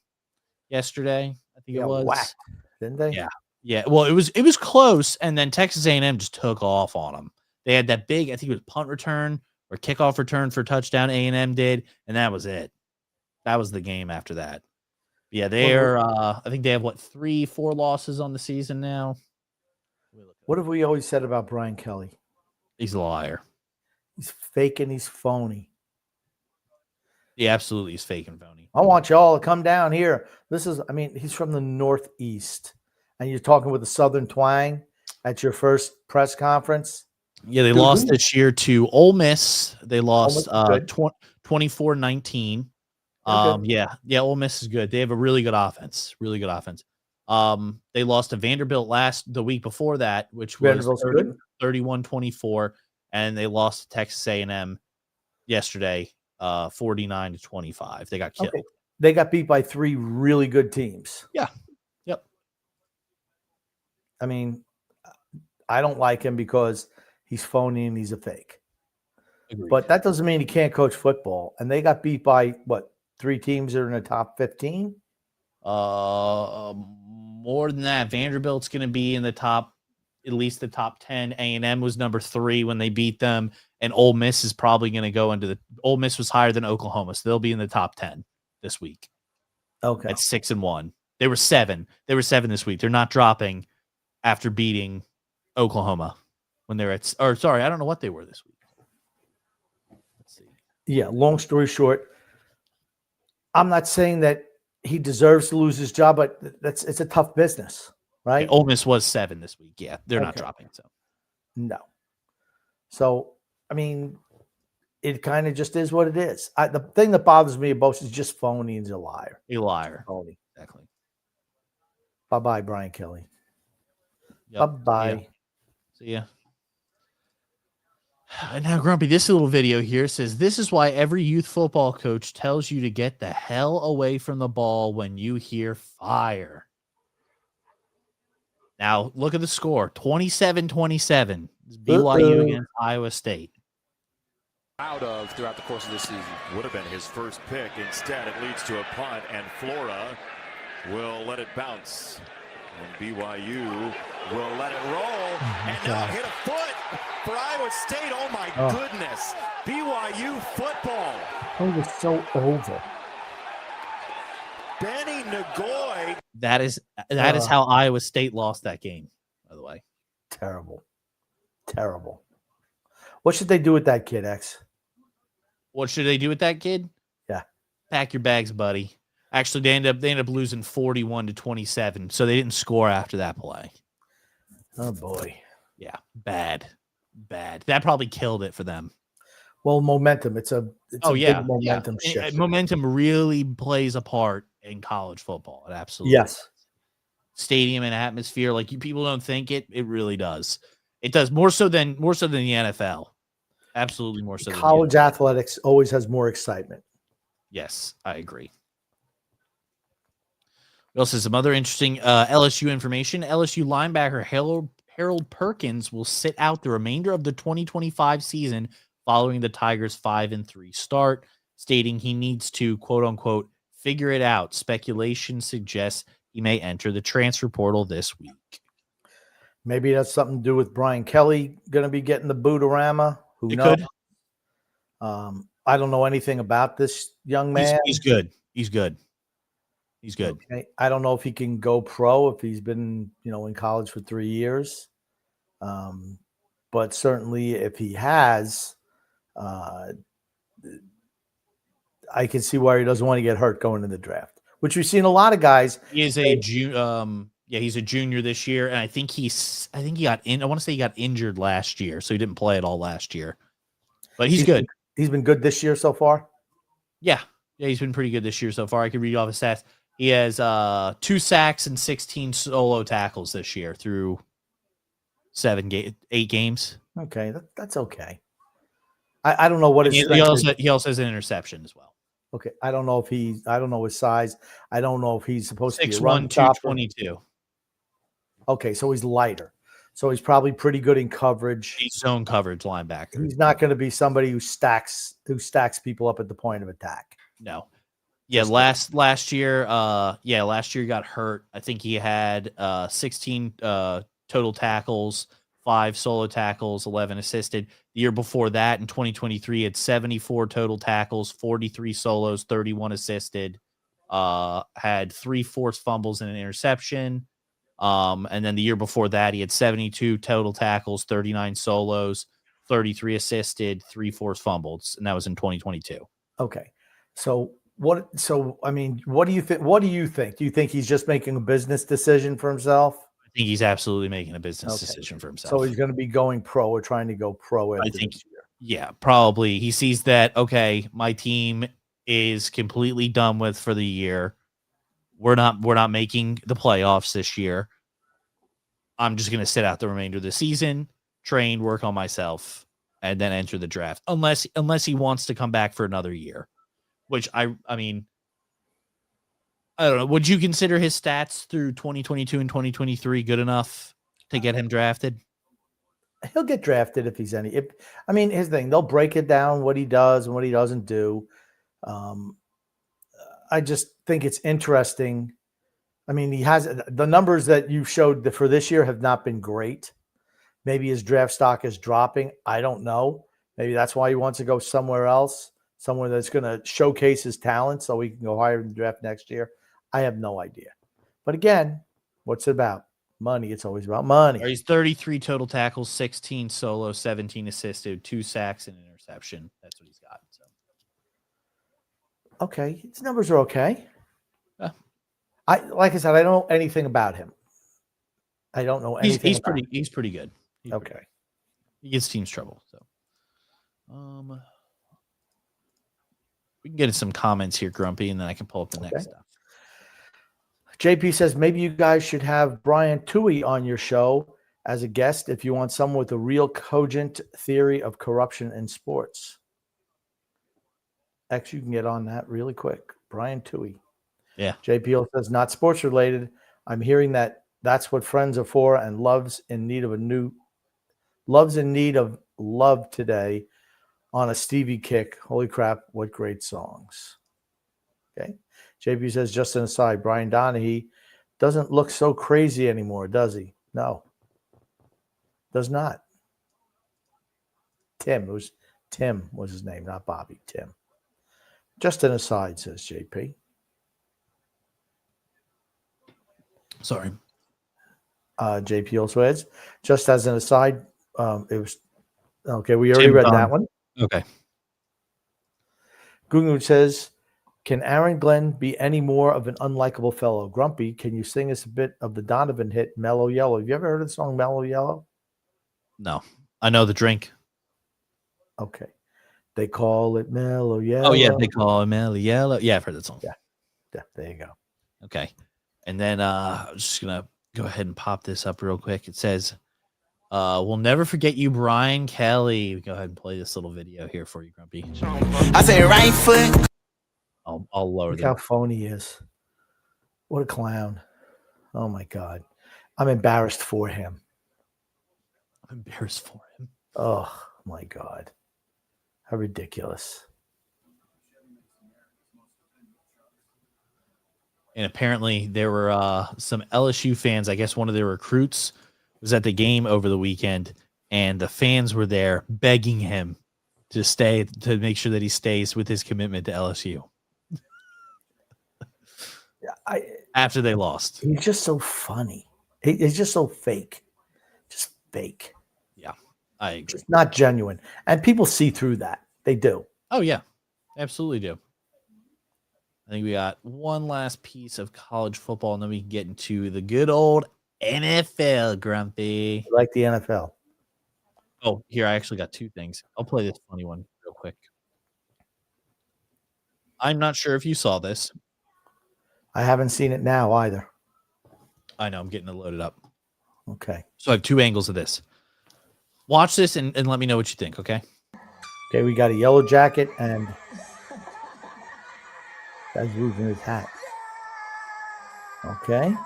yesterday, I think it was. Whacked, didn't they? Yeah. Well, it was close, and then Texas A&M just took off on them. They had that big, I think it was punt return or kickoff return for touchdown. A&M did, and that was it. That was the game after that. Yeah, they're. I think they have 3-4 losses on the season now. What have we always said about Brian Kelly? He's a liar. He's fake and he's phony. He absolutely is fake and phony. I want y'all to come down here. He's from the Northeast, and you're talking with a Southern twang at your first press conference. Yeah, they lost this year to Ole Miss. They lost 24-19. Ole Miss is good. They have a really good offense. They lost to Vanderbilt the week before that, which was 31-24, and they lost to Texas A&M yesterday, 49-25. They got killed. Okay. They got beat by 3 really good teams. Yeah. Yep. I mean, I don't like him because he's phony and he's a fake. Agreed. But that doesn't mean he can't coach football. And they got beat by 3 teams that are in the top 15? More than that. Vanderbilt's going to be in at least the top 10. A&M was number 3 when they beat them, and Ole Miss is probably going to go into Ole Miss was higher than Oklahoma, so they'll be in the top 10 this week. Okay. At 6-1. They were 7. They were 7 this week. They're not dropping after beating Oklahoma when they're I don't know what they were this week. Let's see. Yeah, long story short, I'm not saying that he deserves to lose his job, but it's a tough business. right? Ole Miss was 7 this week. Yeah, they're not Okay. dropping. So No. So, I mean, it kind of just is what it is. The thing that bothers me most is just phony and a liar. a liar. Phony. Exactly. Bye-bye, Brian Kelly. Yep. Bye-bye. See ya. And now, Grumpy, this little video here says, this is why every youth football coach tells you to get the hell away from the ball when you hear fire. Now, look at the score, 27-27. BYU against Iowa State. Out of throughout the course of this season. Would have been his first pick. Instead, it leads to a punt, and Flora will let it bounce. And BYU will let it roll. And now hit a foot for Iowa State. Oh, my goodness. BYU football. Oh, it's so over. Benny Nagoy. That is how Iowa State lost that game, by the way. Terrible. Terrible. What should they do with that kid, X? What should they do with that kid? Yeah. Pack your bags, buddy. Actually, they ended up losing 41-27, so they didn't score after that play. Oh boy. Yeah, bad. That probably killed it for them. Well, momentum. It's a big momentum shift. Momentum really plays a part in college football. It absolutely Yes. Stadium and atmosphere, like people don't think it really does. It does more so than the NFL. Absolutely more so. College athletics always has more excitement. Yes, I agree. We also have some other interesting LSU information. LSU linebacker Harold Perkins will sit out the remainder of the 2025 season following the Tigers' 5-3 start, stating he needs to, quote unquote, figure it out. Speculation suggests he may enter the transfer portal this week. Maybe that's something to do with Brian Kelly going to be getting the Bootorama. Who knows? Could. I don't know anything about this young man. He's good. He's good. Okay. I don't know if he can go pro if he's been, in college for 3 years. But certainly if he has, I can see why he doesn't want to get hurt going in the draft, which we've seen a lot of guys. He is a he's a junior this year, and I think he got in. I want to say he got injured last year, so he didn't play at all last year. But he's good. He's been good this year so far. Yeah, he's been pretty good this year so far. I can read off his stats. He has 2 sacks and 16 solo tackles this year through 8 games. Okay, that's okay. I don't know what his he also has an interception as well. Okay, I don't know his size. I don't know if he's supposed to be a 6'1", run stopper. 222. Okay, so he's lighter. So he's probably pretty good in coverage. He's zone coverage linebacker. He's not going to be somebody who stacks people up at the point of attack. No. Yeah, last year he got hurt. I think he had 16 total tackles, 5 solo tackles, 11 assisted. The year before that, in 2023, he had 74 total tackles, 43 solos, 31 assisted, had 3 forced fumbles and an interception. And then the year before that, he had 72 total tackles, 39 solos, 33 assisted, 3 forced fumbles, and that was in 2022. Okay. What do you think? What do you think? Do you think he's just making a business decision for himself? I think he's absolutely making a business decision for himself. So he's going to be going pro or trying to go pro after I think, this year. Yeah, probably. He sees that, okay, my team is completely done with for the year. We're not making the playoffs this year. I'm just going to sit out the remainder of the season, train, work on myself, and then enter the draft. Unless he wants to come back for another year, which I mean, I don't know. Would you consider his stats through 2022 and 2023 good enough to get him drafted? He'll get drafted if he's any. Here's the thing: they'll break it down what he does and what he doesn't do. I just think it's interesting. I mean, he has the numbers that you showed for this year have not been great. Maybe his draft stock is dropping. I don't know. Maybe that's why he wants to go somewhere else, somewhere that's going to showcase his talent so he can go higher in the draft next year. I have no idea. But again, what's it about? Money. It's always about money. He's 33 total tackles, 16 solo, 17 assisted, 2 sacks and an interception. That's what he's got. So. Okay. His numbers are okay. Yeah. Like I said, I don't know anything about him. I don't know anything. He's about pretty good. He's pretty Okay. good. He gives teams trouble. So, we can get in some comments here, Grumpy, and then I can pull up the next stuff. JP says maybe you guys should have Brian Toohey on your show as a guest if you want someone with a real cogent theory of corruption in sports. X, you can get on that really quick. Brian Toohey. Yeah. JPL says not sports related. I'm hearing that's what friends are for, and love's in need of love today on a Stevie kick. Holy crap, what great songs. Okay. JP says, just an aside, Brian Donahue doesn't look so crazy anymore, does he? No. Does not. Tim was his name, not Bobby. Tim. Just an aside, says JP. Sorry. JP also adds, just as an aside, it was okay. We already read that one. Okay. Gungun says, can Aaron Glenn be any more of an unlikable fellow? Grumpy, can you sing us a bit of the Donovan hit, Mellow Yellow? Have you ever heard of the song Mellow Yellow? No. I know the drink. Okay. They call it Mellow Yellow. Oh, yeah. They call it Mellow Yellow. Yeah, I've heard that song. Yeah, there you go. Okay. And then I'm just going to go ahead and pop this up real quick. It says, we'll never forget you, Brian Kelly. Go ahead and play this little video here for you, Grumpy. I say right foot. I'll lower Look the how phony he is. What a clown. Oh, my God. I'm embarrassed for him. I'm embarrassed for him. Oh, my God. How ridiculous. And apparently there were some LSU fans. I guess one of their recruits was at the game over the weekend, and the fans were there begging him to stay, to make sure that he stays with his commitment to LSU. After they lost. He's just so funny. He's just so fake. Just fake. Yeah, I agree. Just not genuine. And people see through that. They do. Oh, yeah. Absolutely do. I think we got one last piece of college football, and then we can get into the good old NFL, Grumpy. I like the NFL. Oh, here, I actually got two things. I'll play this funny one real quick. I'm not sure if you saw this. I haven't seen it now either. I know, I'm getting it loaded up. Okay. So I have two angles of this. Watch this and let me know what you think, okay? Okay, we got a yellow jacket and guy's losing his hat. Okay.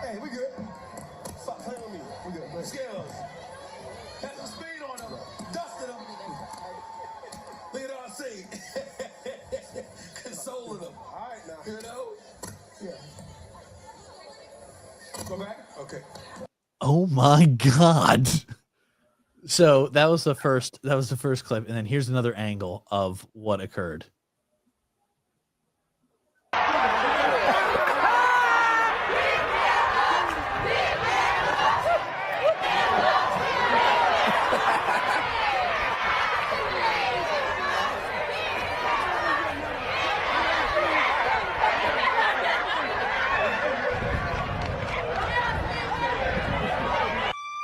Hey, we good. Stop playing with me. We good. Scales. Had some speed on them. Dusted them. Look at all I see. Consoling them. All right, now. You know? Yeah. Go back? Okay. Oh my God. So that was the first clip, and then here's another angle of what occurred.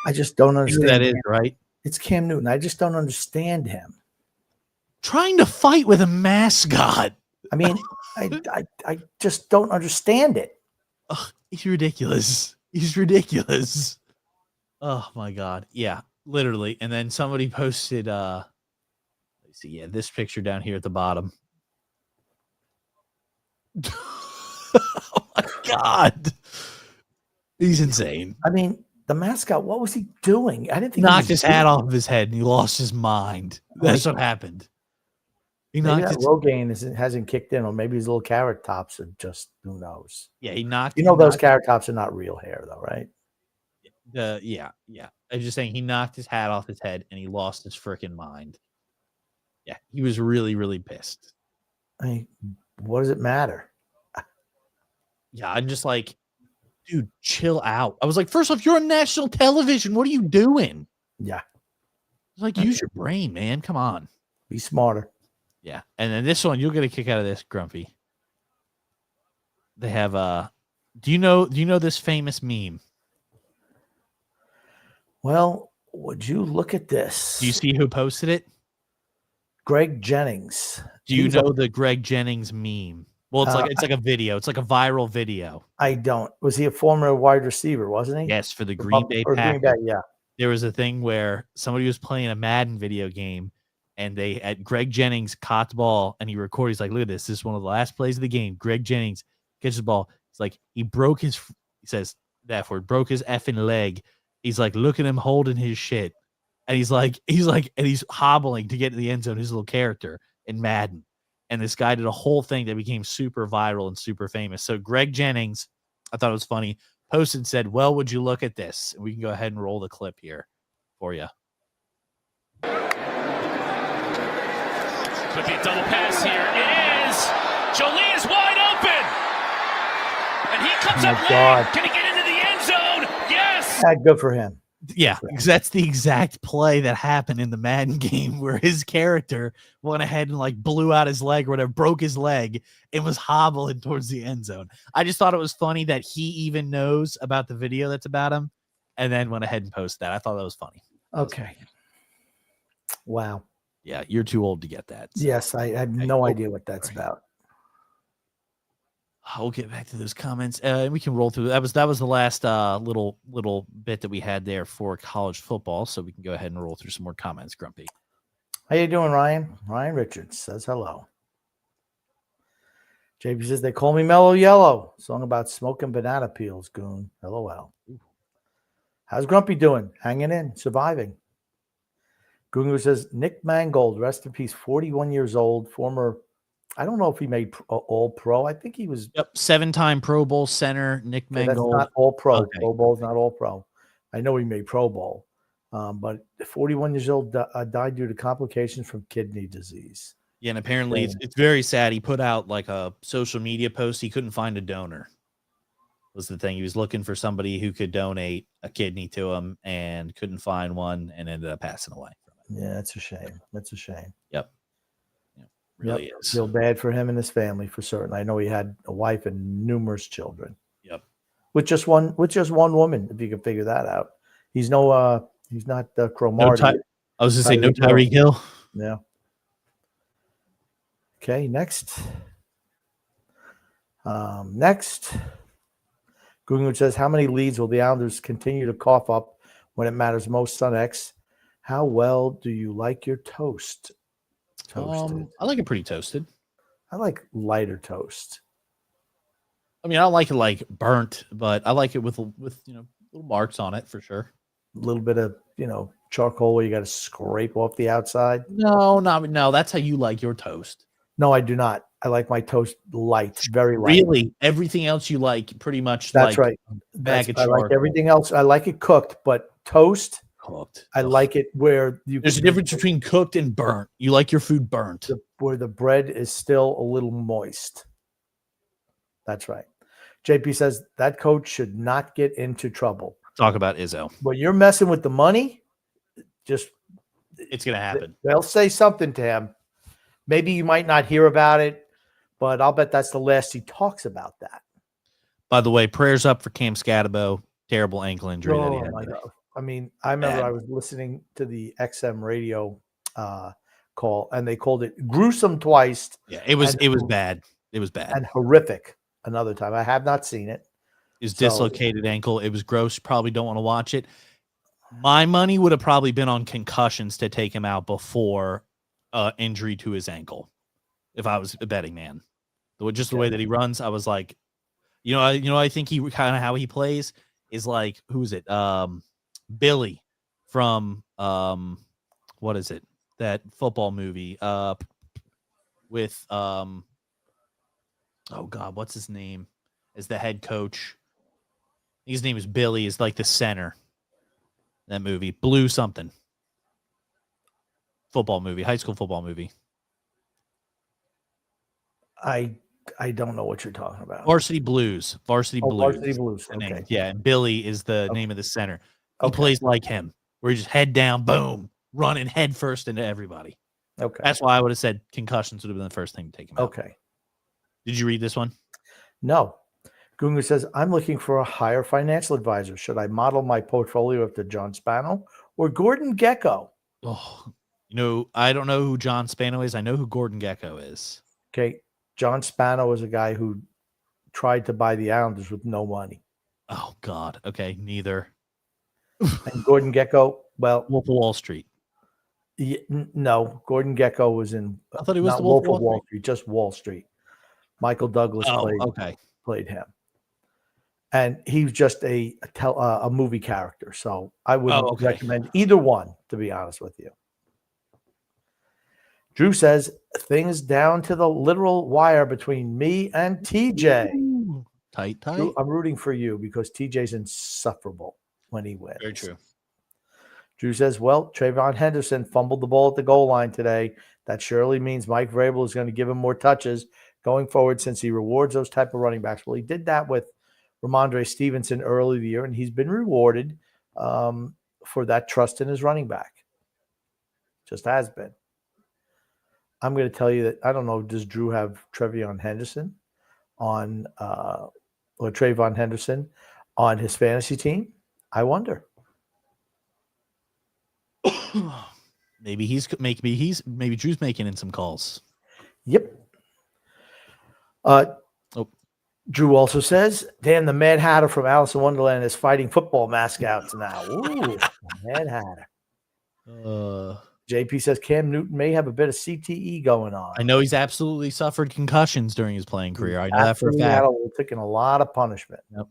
I just don't understand. That is right. It's Cam Newton. I just don't understand him. Trying to fight with a mascot. I mean, I just don't understand it. Ugh, he's ridiculous. He's ridiculous. Oh my God. Yeah, literally. And then somebody posted let's see, yeah, this picture down here at the bottom. Oh my God. He's insane. I mean, the mascot, what was he doing? I didn't think Knocked his hat off of his head and he lost his mind. That's what happened. He knocked his Rogaine hasn't kicked in, or maybe his little carrot tops are just, who knows? Yeah, he knocked. You know, those carrot tops are not real hair, though, right? Yeah. I was just saying he knocked his hat off his head and he lost his freaking mind. Yeah, he was really, really pissed. I mean, what does it matter? Yeah, I'm just like, dude, chill out. I was like, first off, you're on national television. What are you doing? Yeah. Like, use your brain, man. Come on. Be smarter. Yeah. And then this one, you'll get a kick out of this, Grumpy. They have do you know this famous meme? Well, would you look at this? Do you see who posted it? Greg Jennings. Do you know the Greg Jennings meme? Well, it's like a video. It's like a viral video. I don't. Was he a former wide receiver, wasn't he? Yes, for the Green Bay Packers. Green Bay, yeah. There was a thing where somebody was playing a Madden video game, and they at Greg Jennings caught the ball, and he recorded. He's like, "Look at this. This is one of the last plays of the game. Greg Jennings catches the ball. It's like he broke his. He says that word, broke his effing leg. He's like, look at him holding his shit, and he's hobbling to get to the end zone. His little character in Madden." And this guy did a whole thing that became super viral and super famous. So Greg Jennings, I thought it was funny, posted and said, well, would you look at this? And we can go ahead and roll the clip here for you. Could be a double pass here. It is. Jolie is wide open. And he comes up late. Can he get into the end zone? Yes. Good for him. Yeah, because that's the exact play that happened in the Madden game where his character went ahead and like blew out his leg or whatever, broke his leg and was hobbling towards the end zone. I just thought it was funny that he even knows about the video that's about him and then went ahead and posted that. I thought that was funny. Okay. Wow. Yeah, you're too old to get that. So. Yes, I have no idea what that's about. I'll get back to those comments. We can roll through. That was the last little bit that we had there for college football. So we can go ahead and roll through some more comments. Grumpy, how you doing, Ryan? Ryan Richards says hello. JP says they call me Mellow Yellow. Song about smoking banana peels. Goon. LOL. How's Grumpy doing? Hanging in, surviving. Goon says Nick Mangold, rest in peace. 41 years old, former. I don't know if he made all pro. I think he was 7-time Pro Bowl center. Nick Mangold. That's not all pro. Okay. Pro Bowl's not all pro. I know he made Pro Bowl, but 41 years old died due to complications from kidney disease. Yeah, and apparently it's very sad. He put out like a social media post. He couldn't find a donor. Was the thing. He was looking for somebody who could donate a kidney to him and couldn't find one and ended up passing away. Yeah, that's a shame. That's a shame. Yep. Really is. Feel bad for him and his family for certain. I know he had a wife and numerous children. Yep. With just one woman, if you can figure that out. He's not Cromartie. I was going to say no Tyreek Hill. Yeah. Okay, next. Google says, how many leads will the Islanders continue to cough up when it matters most? Son X, how well do you like your toast? Toasted. I like it pretty toasted. I like lighter toast. I mean, I don't like it like burnt, but I like it with little marks on it for sure. A little bit of charcoal where you got to scrape off the outside. No. That's how you like your toast. No, I do not. I like my toast light, very light. Really, everything else you like pretty much. That's like right. Bag of I charcoal. like everything else. I like it cooked, but toast. Cooked. I like it where there's a difference between cooked and burnt. You like your food burnt. Where the bread is still a little moist. That's right. JP says that coach should not get into trouble. Talk about Izzo. When you're messing with the money, it's going to happen. They'll say something to him. Maybe you might not hear about it, but I'll bet that's the last he talks about that. By the way, prayers up for Cam Scatabo. Terrible ankle injury that he had. My God. I mean, I remember I was listening to the XM radio call, and they called it gruesome twice. Yeah, it was bad. It was bad. And horrific another time. I have not seen it. His dislocated ankle. It was gross. Probably don't want to watch it. My money would have probably been on concussions to take him out before injury to his ankle. If I was a betting man, just the way that he runs, I was like, I think he kind of how he plays is like, who's it? Billy from what is it? That football movie with oh God, what's his name? As the head coach. His name is Billy, is like the center. That movie. Blue something. Football movie, high school football movie. I I don't know what you're talking about. Varsity Blues. Varsity Blues. Varsity Blues. The name. Okay. Yeah, and Billy is the name of the center. He Okay. plays like him, where he just head down, boom, running head first into everybody. Okay. That's why I would have said concussions would have been the first thing to take him out. Okay. Did you read this one? No. Gunga says, I'm looking for a higher financial advisor. Should I model my portfolio after John Spano or Gordon Gekko? Oh, I don't know who John Spano is. I know who Gordon Gekko is. Okay. John Spano is a guy who tried to buy the Islanders with no money. Oh, God. Okay, neither. And Gordon Gekko, well, Wolf of Wall Street. No, Gordon Gekko was in. I thought he was not the Wolf of Wall Street, just Wall Street. Michael Douglas played him, and he was just a movie character. So I wouldn't recommend either one, to be honest with you. Drew says things down to the literal wire between me and TJ. Ooh, tight. Drew, I'm rooting for you because TJ's insufferable when he wins. Very true. Drew says, well, Trayvon Henderson fumbled the ball at the goal line today. That surely means Mike Vrabel is going to give him more touches going forward since he rewards those type of running backs. Well, he did that with Ramondre Stevenson early in the year, and he's been rewarded for that trust in his running back. Just has been. I'm going to tell you that, I don't know, does Drew have Trayvon Henderson on Trayvon Henderson on his fantasy team? I wonder. Maybe Drew's making in some calls. Yep. Drew also says, damn, the Mad Hatter from Alice in Wonderland is fighting football mascots now. Ooh, Mad Hatter. JP says Cam Newton may have a bit of CTE going on. I know he's absolutely suffered concussions during his playing career. I know that for a fact. Taking a lot of punishment. Yep.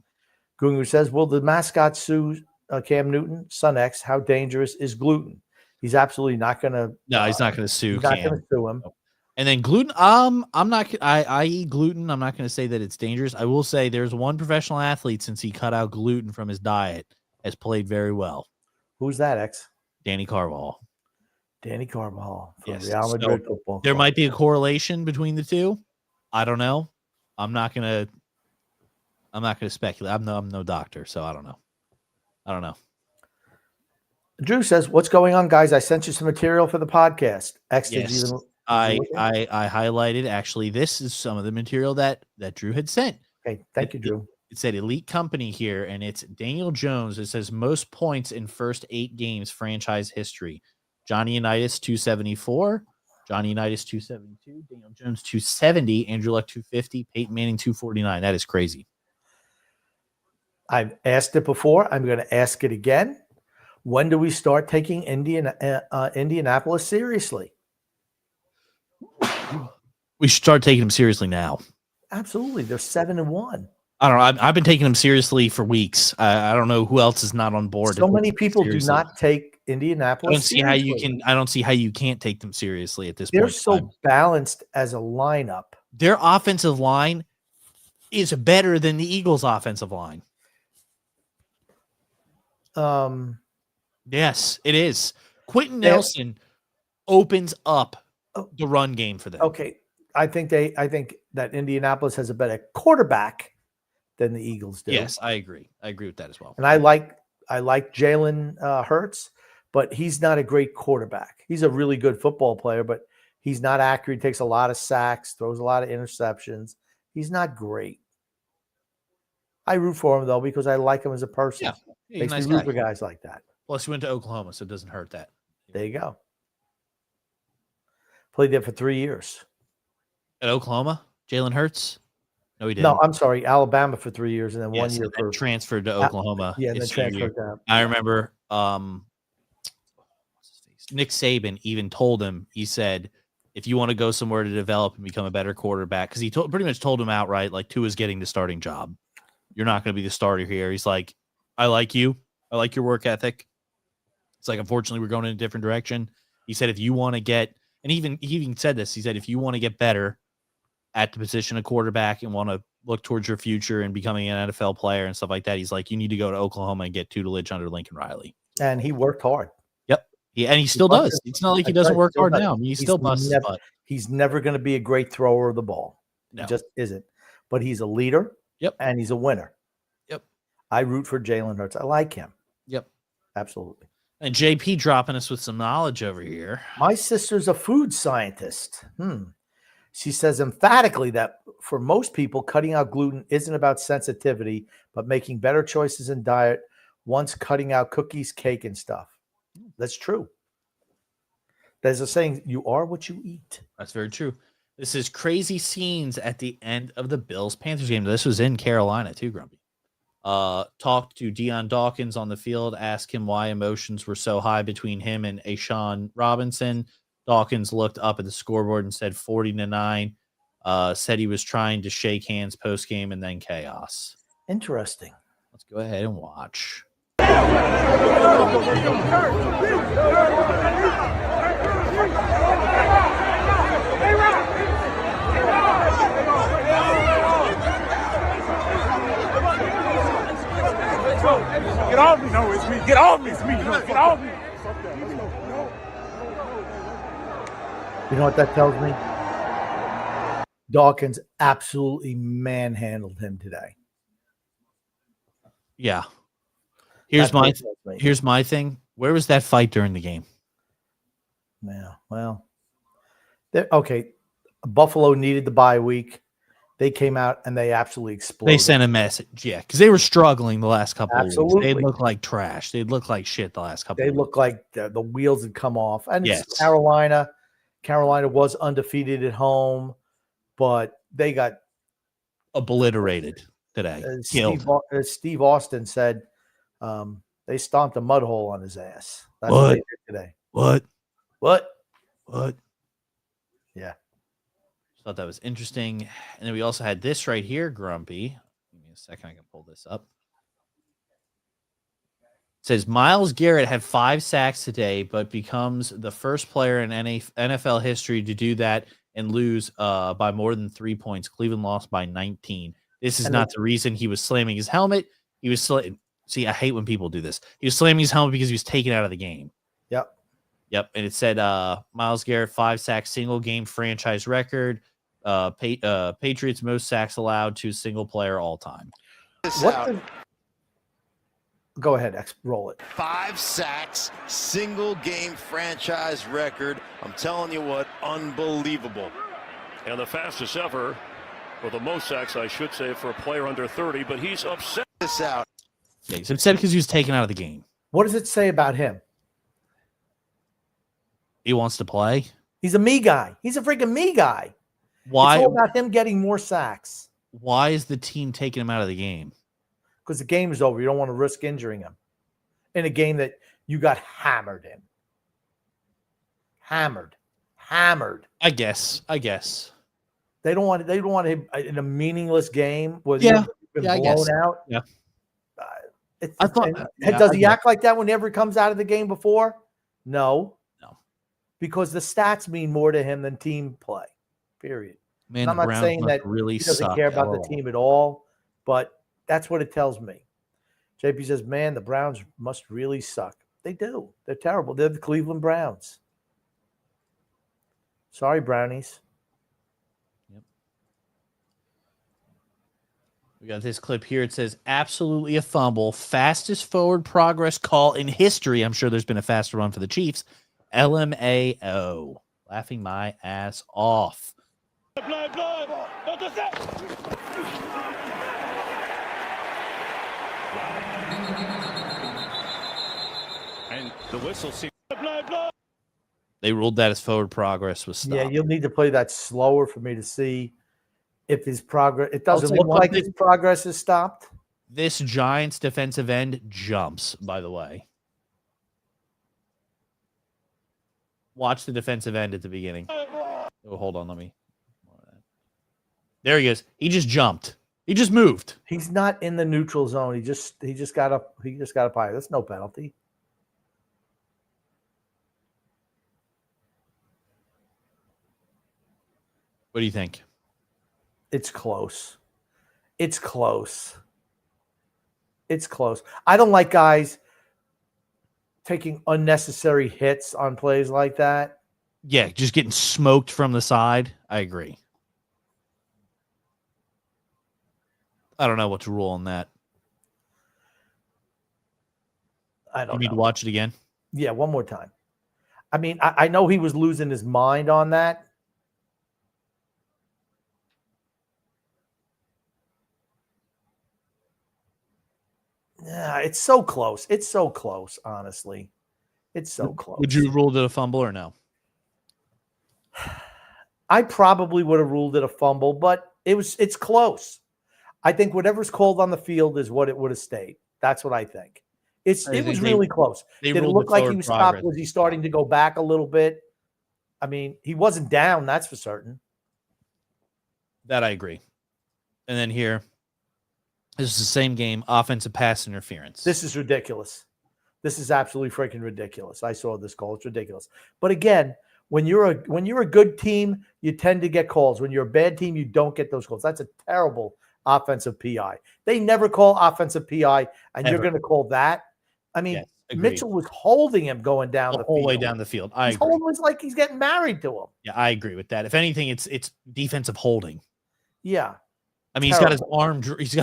Gungu says, will the mascot sue Cam Newton? Son X, how dangerous is gluten? He's absolutely not going to. No, he's not going to sue He's Cam. not going to sue him. And then gluten, I'm not. I eat gluten. I'm not going to say that it's dangerous. I will say there's one professional athlete since he cut out gluten from his diet has played very well. Who's that, X? Danny Carvajal. Danny Carvajal from Yes. Real Madrid football. There club. might be a correlation between the two. I don't know. I'm not gonna speculate. I'm no doctor, so I don't know. Drew says, "What's going on, guys? I sent you some material for the podcast." X, Yes. I highlighted, actually, this is some of the material that Drew had sent. Okay, thank you, Drew. It said Elite Company here, and it's Daniel Jones. It says most points in first 8 games franchise history. Johnny Unitas 274, Johnny Unitas 272, Daniel Jones 270, Andrew Luck 250, Peyton Manning 249. That is crazy. I've asked it before. I'm going to ask it again. When do we start taking Indianapolis seriously? We should start taking them seriously now. Absolutely. They're 7-1. I don't know. I've been taking them seriously for weeks. I don't know who else is not on board. So many people do not take Indianapolis. I don't see how you can. I don't see how you can't take them seriously at this point. They're so balanced as a lineup. Their offensive line is better than the Eagles' offensive line. Yes, it is. Quentin Nelson opens up the run game for them. Okay, I think that Indianapolis has a better quarterback than the Eagles do. Yes, I agree. I agree with that as well. And I like Jalen Hurts, but he's not a great quarterback. He's a really good football player, but he's not accurate. He takes a lot of sacks, throws a lot of interceptions. He's not great. I root for him, though, because I like him as a person. Yeah, he's makes a nice me root guy. for guys like that. Plus, he went to Oklahoma, so it doesn't hurt that. There you go. Played there for 3 years. At Oklahoma, Jalen Hurts? No, he didn't. No, I'm sorry, Alabama for 3 years, and then 1 year for transferred to Oklahoma. Yeah, and then transferred down. I remember Nick Saban even told him, he said, if you want to go somewhere to develop and become a better quarterback, because he pretty much told him outright, like, Tua's getting the starting job. You're not going to be the starter here. He's like, I like you. I like your work ethic. It's like, unfortunately, we're going in a different direction. He said, if you want to get, and he even said this, he said, if you want to get better at the position of quarterback and want to look towards your future and becoming an NFL player and stuff like that, he's like, you need to go to Oklahoma and get tutelage under Lincoln Riley. And he worked hard. Yep. Yeah, and he still does. It's not like he doesn't work hard now. I mean, he still busts his butt. He's never going to be a great thrower of the ball. No. He just isn't. But he's a leader. Yep. And he's a winner. Yep. I root for Jalen Hurts. I like him. Yep. Absolutely. And JP dropping us with some knowledge over here. My sister's a food scientist. She says emphatically that for most people, cutting out gluten isn't about sensitivity, but making better choices in diet once cutting out cookies, cake, and stuff. That's true. There's a saying, you are what you eat. That's very true. This is crazy scenes at the end of the Bills-Panthers game. This was in Carolina too, Grumpy. Talked to Deion Dawkins on the field, asked him why emotions were so high between him and Ashawn Robinson. Dawkins looked up at the scoreboard and said 40-9. Said he was trying to shake hands post-game and then chaos. Interesting. Let's go ahead and watch. Get off me, no, it's me. Get off me, it's me. No, get off me. You know what that tells me? Dawkins absolutely manhandled him today. Yeah. Here's That's what my it tells me. here's my thing. Where was that fight during the game? Yeah, well, okay. Buffalo needed the bye week. They came out and they absolutely exploded. They sent a message, yeah, because they were struggling the last couple of weeks. Absolutely. They looked like trash. They looked like shit the last couple. They of looked like the wheels had come off. And Yes. it's Carolina. Carolina was undefeated at home, but they got obliterated today. Killed. As Steve Austin said, they stomped a mud hole on his ass. That's What? what they did today. What? What? Yeah. Thought that was interesting. And then we also had this right here, Grumpy. Give me a second. I can pull this up. It says Myles Garrett had 5 sacks today, but becomes the first player in NFL history to do that and lose by more than 3 points. Cleveland lost by 19. This is not the reason he was slamming his helmet. He was see, I hate when people do this. He was slamming his helmet because he was taken out of the game. Yep. And it said Myles Garrett 5 sacks, single game franchise record. Patriots most sacks allowed to a single player all time. Go ahead, roll it. 5 sacks, single game franchise record. I'm telling you what, unbelievable. And the fastest ever, or the most sacks, I should say, for a player under 30, but he's upset. This out. Yeah, he's upset because he was taken out of the game. What does it say about him? He wants to play. He's a me guy. He's a freaking me guy. Why? It's all about him getting more sacks. Why is the team taking him out of the game? Because the game is over. You don't want to risk injuring him in a game that you got hammered in. Hammered. I guess. They don't want him in a meaningless game where Yeah. you've been I blown guess. out. Yeah. I thought. Does he act like that whenever he comes out of the game before? No. Because the stats mean more to him than team play. Period. Man, And I'm the not Browns saying must that really he doesn't suck care about at the all. team at all, but that's what it tells me. JP says, man, the Browns must really suck. They do. They're terrible. They're the Cleveland Browns. Sorry, Brownies. We got this clip here. It says, absolutely a fumble. Fastest forward progress call in history. I'm sure there's been a faster run for the Chiefs. LMAO. Laughing my ass off. And the whistle seems. They ruled that as forward progress was stopped. Yeah, you'll need to play that slower for me to see if his progress. It doesn't say look one like thing. his progress is stopped. This Giants defensive end jumps, by the way. Watch the defensive end at the beginning. Oh, hold on. Let me. There he is. He just jumped. He just moved. He's not in the neutral zone. He just got a pie. That's no penalty. What do you think? It's close. It's close. It's close. I don't like guys taking unnecessary hits on plays like that. Yeah, just getting smoked from the side. I agree. I don't know what to rule on that. I don't You need know. to watch it again. Yeah, one more time. I mean, I know he was losing his mind on that. Yeah, it's so close. It's so close, honestly. It's so close. Would you rule it a fumble or no? I probably would have ruled it a fumble, but it's close. I think whatever's called on the field is what it would have stayed. That's what I think. It was really close. Did it look like he was stopped? Was he starting to go back a little bit? I mean, he wasn't down, that's for certain. That I agree. And then here, this is the same game, offensive pass interference. This is ridiculous. This is absolutely freaking ridiculous. I saw this call. It's ridiculous. But again, when you're a good team, you tend to get calls. When you're a bad team, you don't get those calls. That's a terrible offensive PI. They never call offensive PI, and you're going to call that. I mean, Yes, agreed. Mitchell was holding him going down the whole field. way down the field. I His agree. hold was like he's getting married to him. Yeah, I agree with that. If anything, it's defensive holding. Yeah. I mean, he's got his arm, his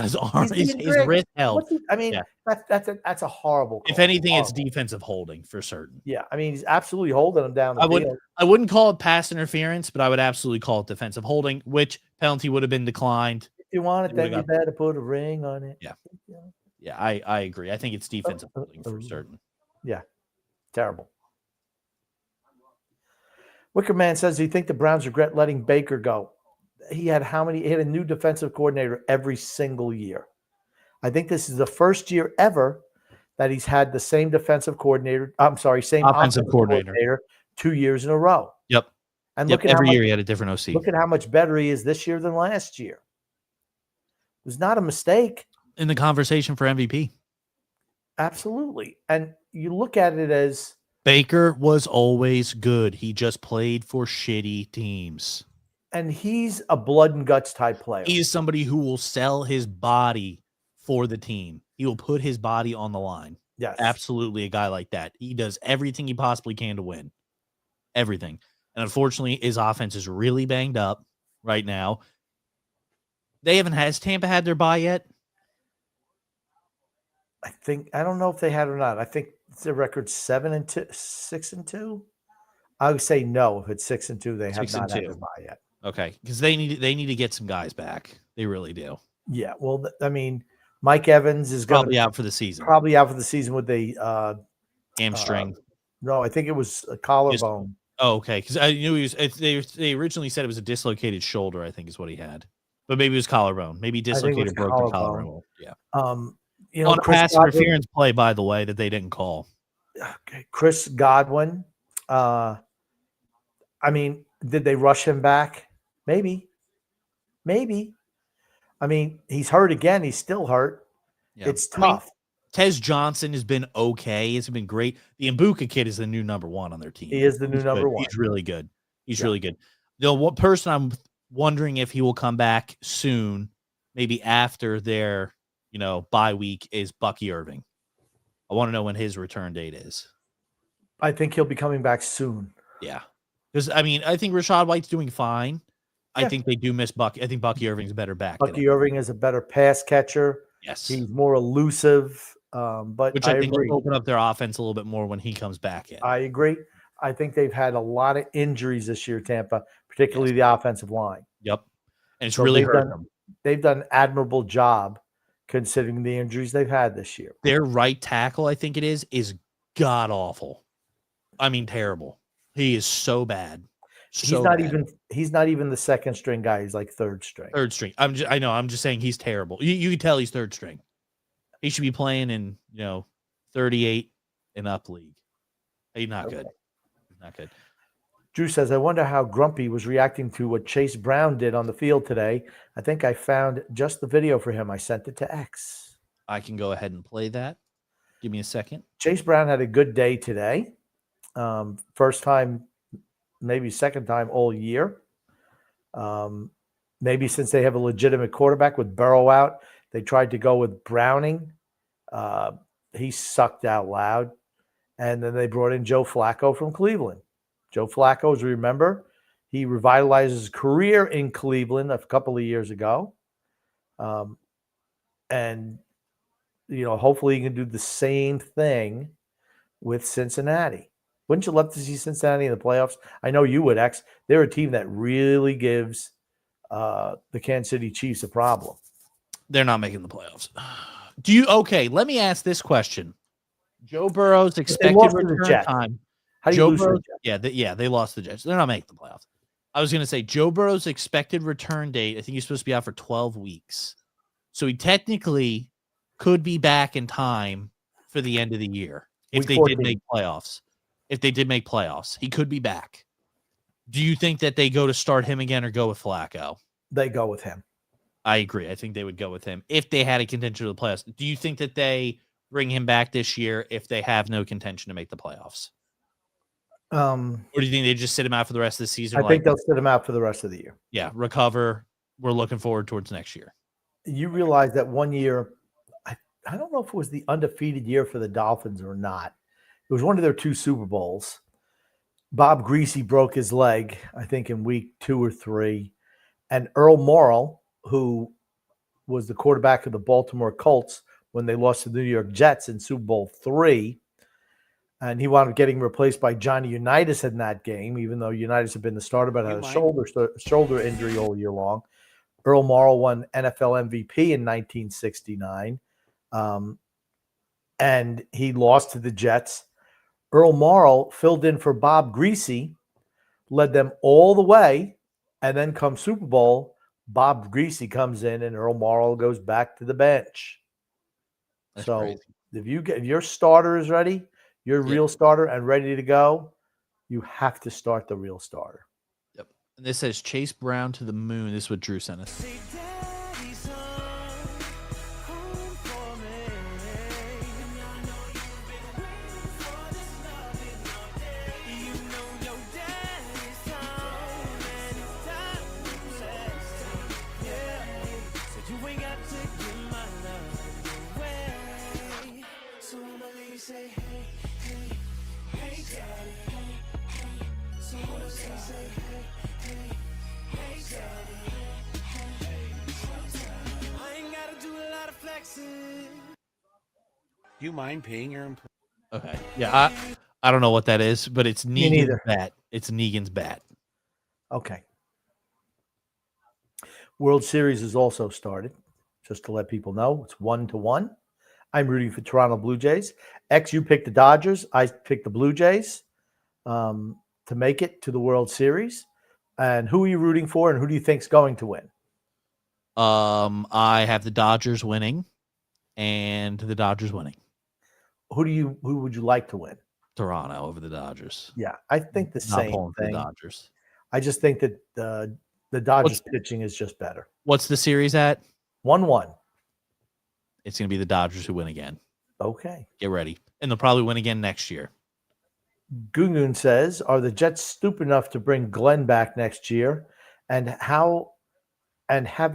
wrist held. I mean, Yeah. that's a horrible call. If anything, it's Horrible. defensive holding for certain. Yeah, I mean, he's absolutely holding him down the field. I wouldn't call it pass interference, but I would absolutely call it defensive holding, which penalty would have been declined. If you want it, They then would've you better put a ring on it. Yeah. Yeah, I agree. I think it's defensive holding for certain. Yeah, terrible. Wickerman says, do you think the Browns regret letting Baker go? He had He had a new defensive coordinator every single year. I think this is the first year ever that he's had the same defensive coordinator. I'm sorry, same Offensive coordinator 2 years in a row. Yep. And Yep, look at every how year much, he had a different OC. look at how much better he is this year than last year. It was not a mistake. In the conversation for MVP. Absolutely. And you look at it as Baker was always good. He just played for shitty teams. and he's a blood and guts type player. He is somebody who will sell his body for the team. He will put his body on the line. Yes. Absolutely a guy like that. He does everything he possibly can to win. Everything. And unfortunately, his offense is really banged up right now. Has Tampa had their bye yet? I don't know if they had or not. I think it's a record 6-2. I would say no. If it's 6-2, they have not had their bye yet. Okay, because they need to get some guys back. They really do. Yeah. Well, I mean, Mike Evans is Probably out for the season. Probably out for the season with the Hamstring. no, I think it was a collarbone. Oh, okay. Because I knew he was. They originally said it was a dislocated shoulder. I think is what he had, but maybe it was collarbone. Maybe dislocated, broke the collarbone. Yeah. You know, on a pass interference play, by the way, that they didn't call. Chris Godwin. I mean, did they rush him back? Maybe. I mean, he's hurt again. He's still hurt. Yeah. It's tough. Tez Johnson has been okay. It's been great. The Mbuka kid is the new number one on their team. He is the new He's number good. one. He's really good. He's really good. The one person I'm wondering if he will come back soon, maybe after their bye week, is Bucky Irving. I want to know when his return date is. I think he'll be coming back soon. Yeah. Because, I mean, I think Rachaad White's doing fine. Yeah. I think they do miss Bucky. I think Bucky Irving's a better back. than Bucky him. Irving is a better pass catcher. Yes. He's more elusive. But Which I think agree. will open up their offense a little bit more when he comes back in. I agree. I think they've had a lot of injuries this year, Tampa, particularly the offensive line. Yep. And it's So really they've hurt done- them. They've done an admirable job considering the injuries they've had this year. Their right tackle, I think it is god awful. I mean, terrible. He is so bad. He's not even the second string guy. He's like third string. Third string. I'm just saying he's terrible. You can tell he's third string. He should be playing in 38 and up league. He's not good. Not good. Drew says, I wonder how Grumpy was reacting to what Chase Brown did on the field today. I think I found just the video for him. I sent it to X. I can go ahead and play that. Give me a second. Chase Brown had a good day today. First time, maybe second time all year. Maybe since they have a legitimate quarterback with Burrow out, they tried to go with Browning. He sucked out loud. And then they brought in Joe Flacco from Cleveland. Joe Flacco, as we remember, he revitalized his career in Cleveland a couple of years ago. And, hopefully he can do the same thing with Cincinnati. Wouldn't you love to see Cincinnati in the playoffs? I know you would, X. They're a team that really gives the Kansas City Chiefs a problem. They're not making the playoffs. Okay, let me ask this question. Joe Burrow's expected return time. How do you lose to the Jets? They lost the Jets. They're not making the playoffs. I was going to say Joe Burrow's expected return date, I think he's supposed to be out for 12 weeks. So he technically could be back in time for the end of the year if they did make playoffs. If they did make playoffs, he could be back. Do you think that they go to start him again or go with Flacco? They go with him. I agree. I think they would go with him if they had a contention to the playoffs. Do you think that they bring him back this year if they have no contention to make the playoffs? Or do you think they just sit him out for the rest of the season? I think they'll sit him out for the rest of the year. Yeah, recover. We're looking forward towards next year. You realize that one year, I don't know if it was the undefeated year for the Dolphins or not. It was one of their 2 Super Bowls. Bob Greasy broke his leg, I think, in week 2 or 3. And Earl Morrall, who was the quarterback of the Baltimore Colts when they lost to the New York Jets in Super Bowl 3, and he wound up getting replaced by Johnny Unitas in that game, even though Unitas had been the starter, but had a shoulder injury all year long. Earl Morrall won NFL MVP in 1969, and he lost to the Jets. Earl Morrall filled in for Bob Greasy, led them all the way, and then come Super Bowl, Bob Greasy comes in and Earl Morrall goes back to the bench. That's so crazy. if your starter is ready, your real starter and ready to go, you have to start the real starter. Yep. And this says Chase Brown to the moon. This is what Drew sent us. Do you mind paying your employees? Okay. Yeah, I don't know what that is, but it's Me Negan's neither. bat. It's Negan's bat. Okay. World Series has also started. Just to let people know, it's 1-1. I'm rooting for Toronto Blue Jays. X, you picked the Dodgers. I picked the Blue Jays to make it to the World Series. And who are you rooting for, and who do you think's going to win? I have the Dodgers winning, and the Dodgers winning. Who would you like to win? Toronto over the Dodgers. Yeah, I think the Not same pulling for thing. the Dodgers. I just think that the Dodgers pitching is just better. What's the series at? 1-1. It's going to be the Dodgers who win again. Okay. Get ready. And they'll probably win again next year. Gungun says, are the Jets stupid enough to bring Glenn back next year? And have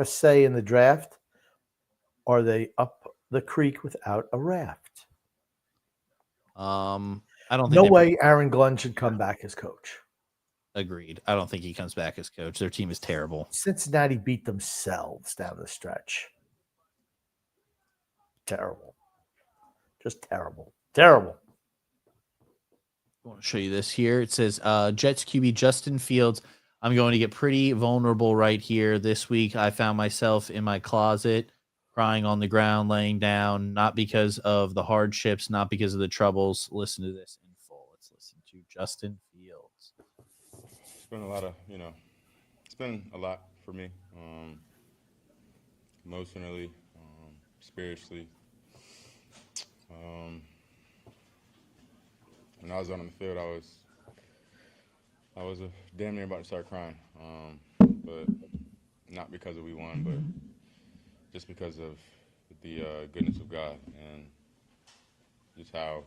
a say in the draft? Are they up the creek without a raft? I don't think No way Aaron Glenn should come back as coach. Agreed. I don't think he comes back as coach. Their team is terrible. Cincinnati beat themselves down the stretch. Terrible. Just terrible. Terrible. I want to show you this here. It says Jets QB Justin Fields. I'm going to get pretty vulnerable right here. This week, I found myself in my closet, crying on the ground, laying down, not because of the hardships, not because of the troubles. Listen to this in full. Let's listen to Justin Fields. It's been a lot of, it's been a lot for me, emotionally, spiritually. When I was on the field, I was damn near about to start crying, but not because we won, but just because of the goodness of God and just how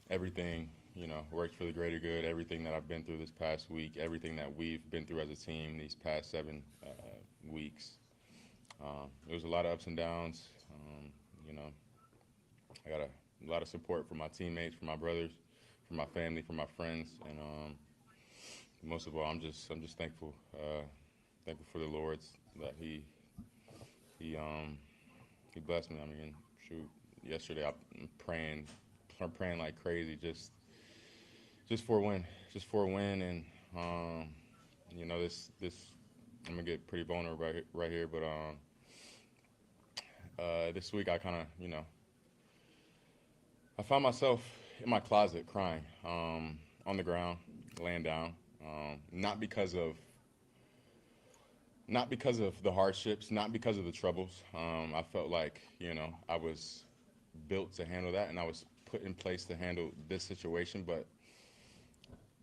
everything, works for the greater good, everything that I've been through this past week, everything that we've been through as a team these past 7 weeks. There was a lot of ups and downs. I got a lot of support from my teammates, from my brothers, from my family, from my friends, and most of all, I'm just thankful, thankful for the Lord that He he blessed me. I mean, shoot, yesterday I'm praying like crazy, just for a win, and you know, this I'm gonna get pretty vulnerable right here, but this week I kind of, you know, I found myself in my closet crying, on the ground, laying down, not because of the hardships, not because of the troubles. I felt like, you know, I was built to handle that, and I was put in place to handle this situation. But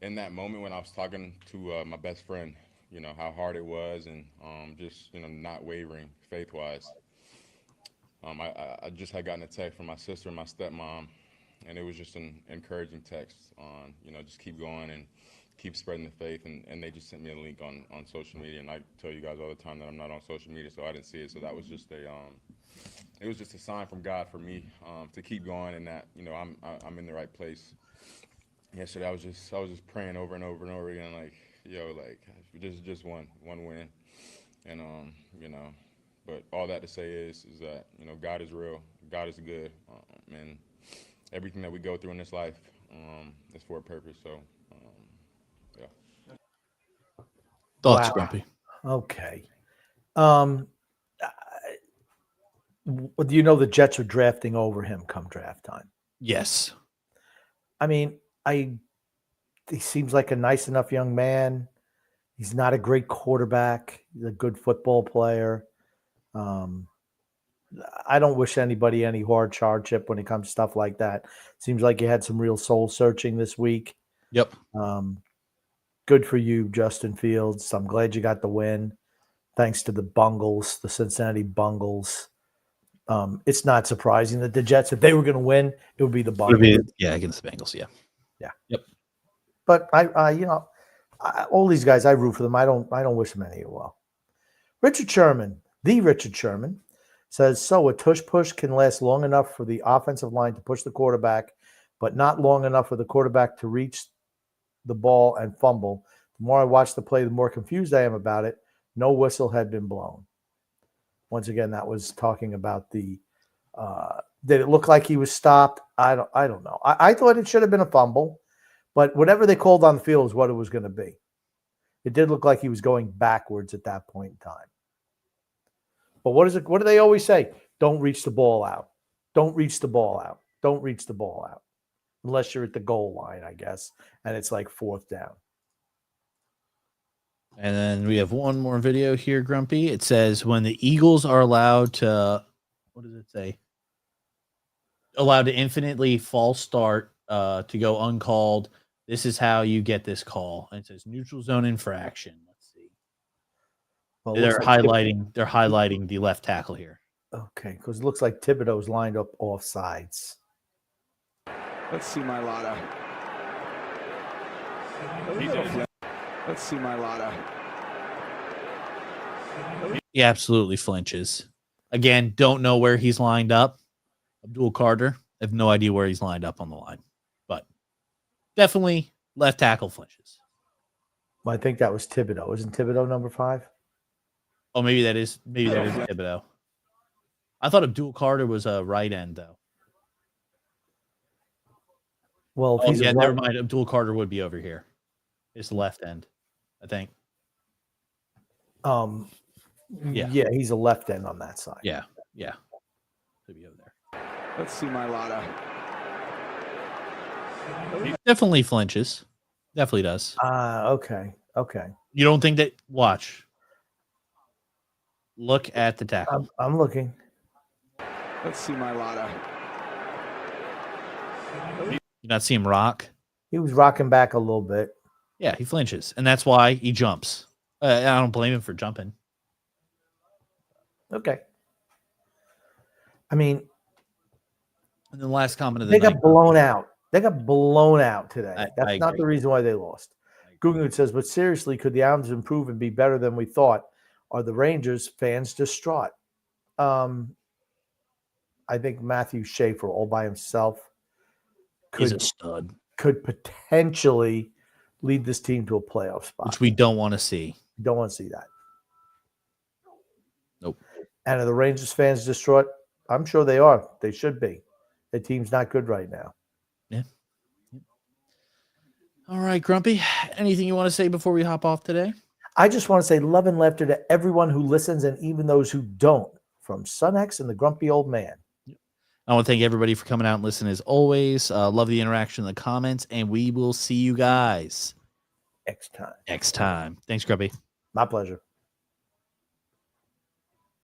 in that moment when I was talking to my best friend, you know, how hard it was, and just, you know, not wavering faith-wise, I just had gotten a text from my sister and my stepmom, and it was just an encouraging text on, you know, just keep going and keep spreading the faith, and they just sent me a link on social media, and I tell you guys all the time that I'm not on social media, so I didn't see it. So that was just it was just a sign from God for me to keep going, and that, you know, I'm in the right place. Yesterday I was just praying over and over and over again, like, yo, like, just one win, and you know, but all that to say is that, you know, God is real, God is good, and everything that we go through in this life is for a purpose. So. Thoughts, Wow. Grumpy? Okay. Do you know the Jets are drafting over him come draft time? Yes. I mean, he seems like a nice enough young man. He's not a great quarterback. He's a good football player. I don't wish anybody any hardship when it comes to stuff like that. Seems like you had some real soul searching this week. Yep. Good for you, Justin Fields. I'm glad you got the win. Thanks to the Bungles, the Cincinnati Bungles. It's not surprising that the Jets, if they were going to win, it would be the Bungles. Against the Bengals. Yeah. Yeah. Yep. But all these guys, I root for them. I don't wish them any well. Richard Sherman, the Richard Sherman, says, so a tush push can last long enough for the offensive line to push the quarterback, but not long enough for the quarterback to reach the ball and fumble. The more I watch the play, the more confused I am about it. No whistle had been blown. Once again, that was talking about the did it look like he was stopped? I don't know. I thought it should have been a fumble, but whatever they called on the field is what it was going to be. It did look like he was going backwards at that point in time. But what do they always say? Don't reach the ball out. Don't reach the ball out. Don't reach the ball out. Unless you're at the goal line, I guess, and it's like fourth down. And then we have one more video here, Grumpy. It says, when the Eagles are allowed to, what does it say? Allowed to infinitely false start to go uncalled. This is how you get this call. And it says neutral zone infraction. Let's see. Well, they're highlighting the left tackle here. Okay, because it looks like Thibodeau's lined up off sides. Let's see my Lotta. Let's see my Lotta. He absolutely flinches. Again, don't know where he's lined up. Abdul Carter, I have no idea where he's lined up on the line. But definitely left tackle flinches. Well, I think that was Thibodeau. Isn't Thibodeau number 5? Oh, maybe that is Thibodeau. I thought Abdul Carter was a right end, though. Well, if never mind. Abdul Carter would be over here. It's the left end, I think. Yeah, he's a left end on that side. Yeah. Could be over there. Let's see my Lotta. He definitely flinches. Definitely does. Okay. You don't think that? Watch. Look at the tackle. I'm looking. Let's see my Lotta. You not see him rock? He was rocking back a little bit. Yeah, he flinches, and that's why he jumps. I don't blame him for jumping. Okay. I mean, and the last comment of the they night, got blown out. They got blown out today. That's I not agree. the reason why they lost. Guggenwood says, but seriously, could the Islanders improve and be better than we thought? Are the Rangers fans distraught? I think Matthew Schaefer all by himself he's a stud. Could potentially lead this team to a playoff spot. Which we don't want to see. We don't want to see that. Nope. And are the Rangers fans distraught? I'm sure they are. They should be. The team's not good right now. Yeah. All right, Grumpy. Anything you want to say before we hop off today? I just want to say love and laughter to everyone who listens and even those who don't, from Sun-X and the Grumpy Old Man. I want to thank everybody for coming out and listening as always. Love the interaction in the comments, and we will see you guys next time. Next time. Thanks, Grumpy. My pleasure.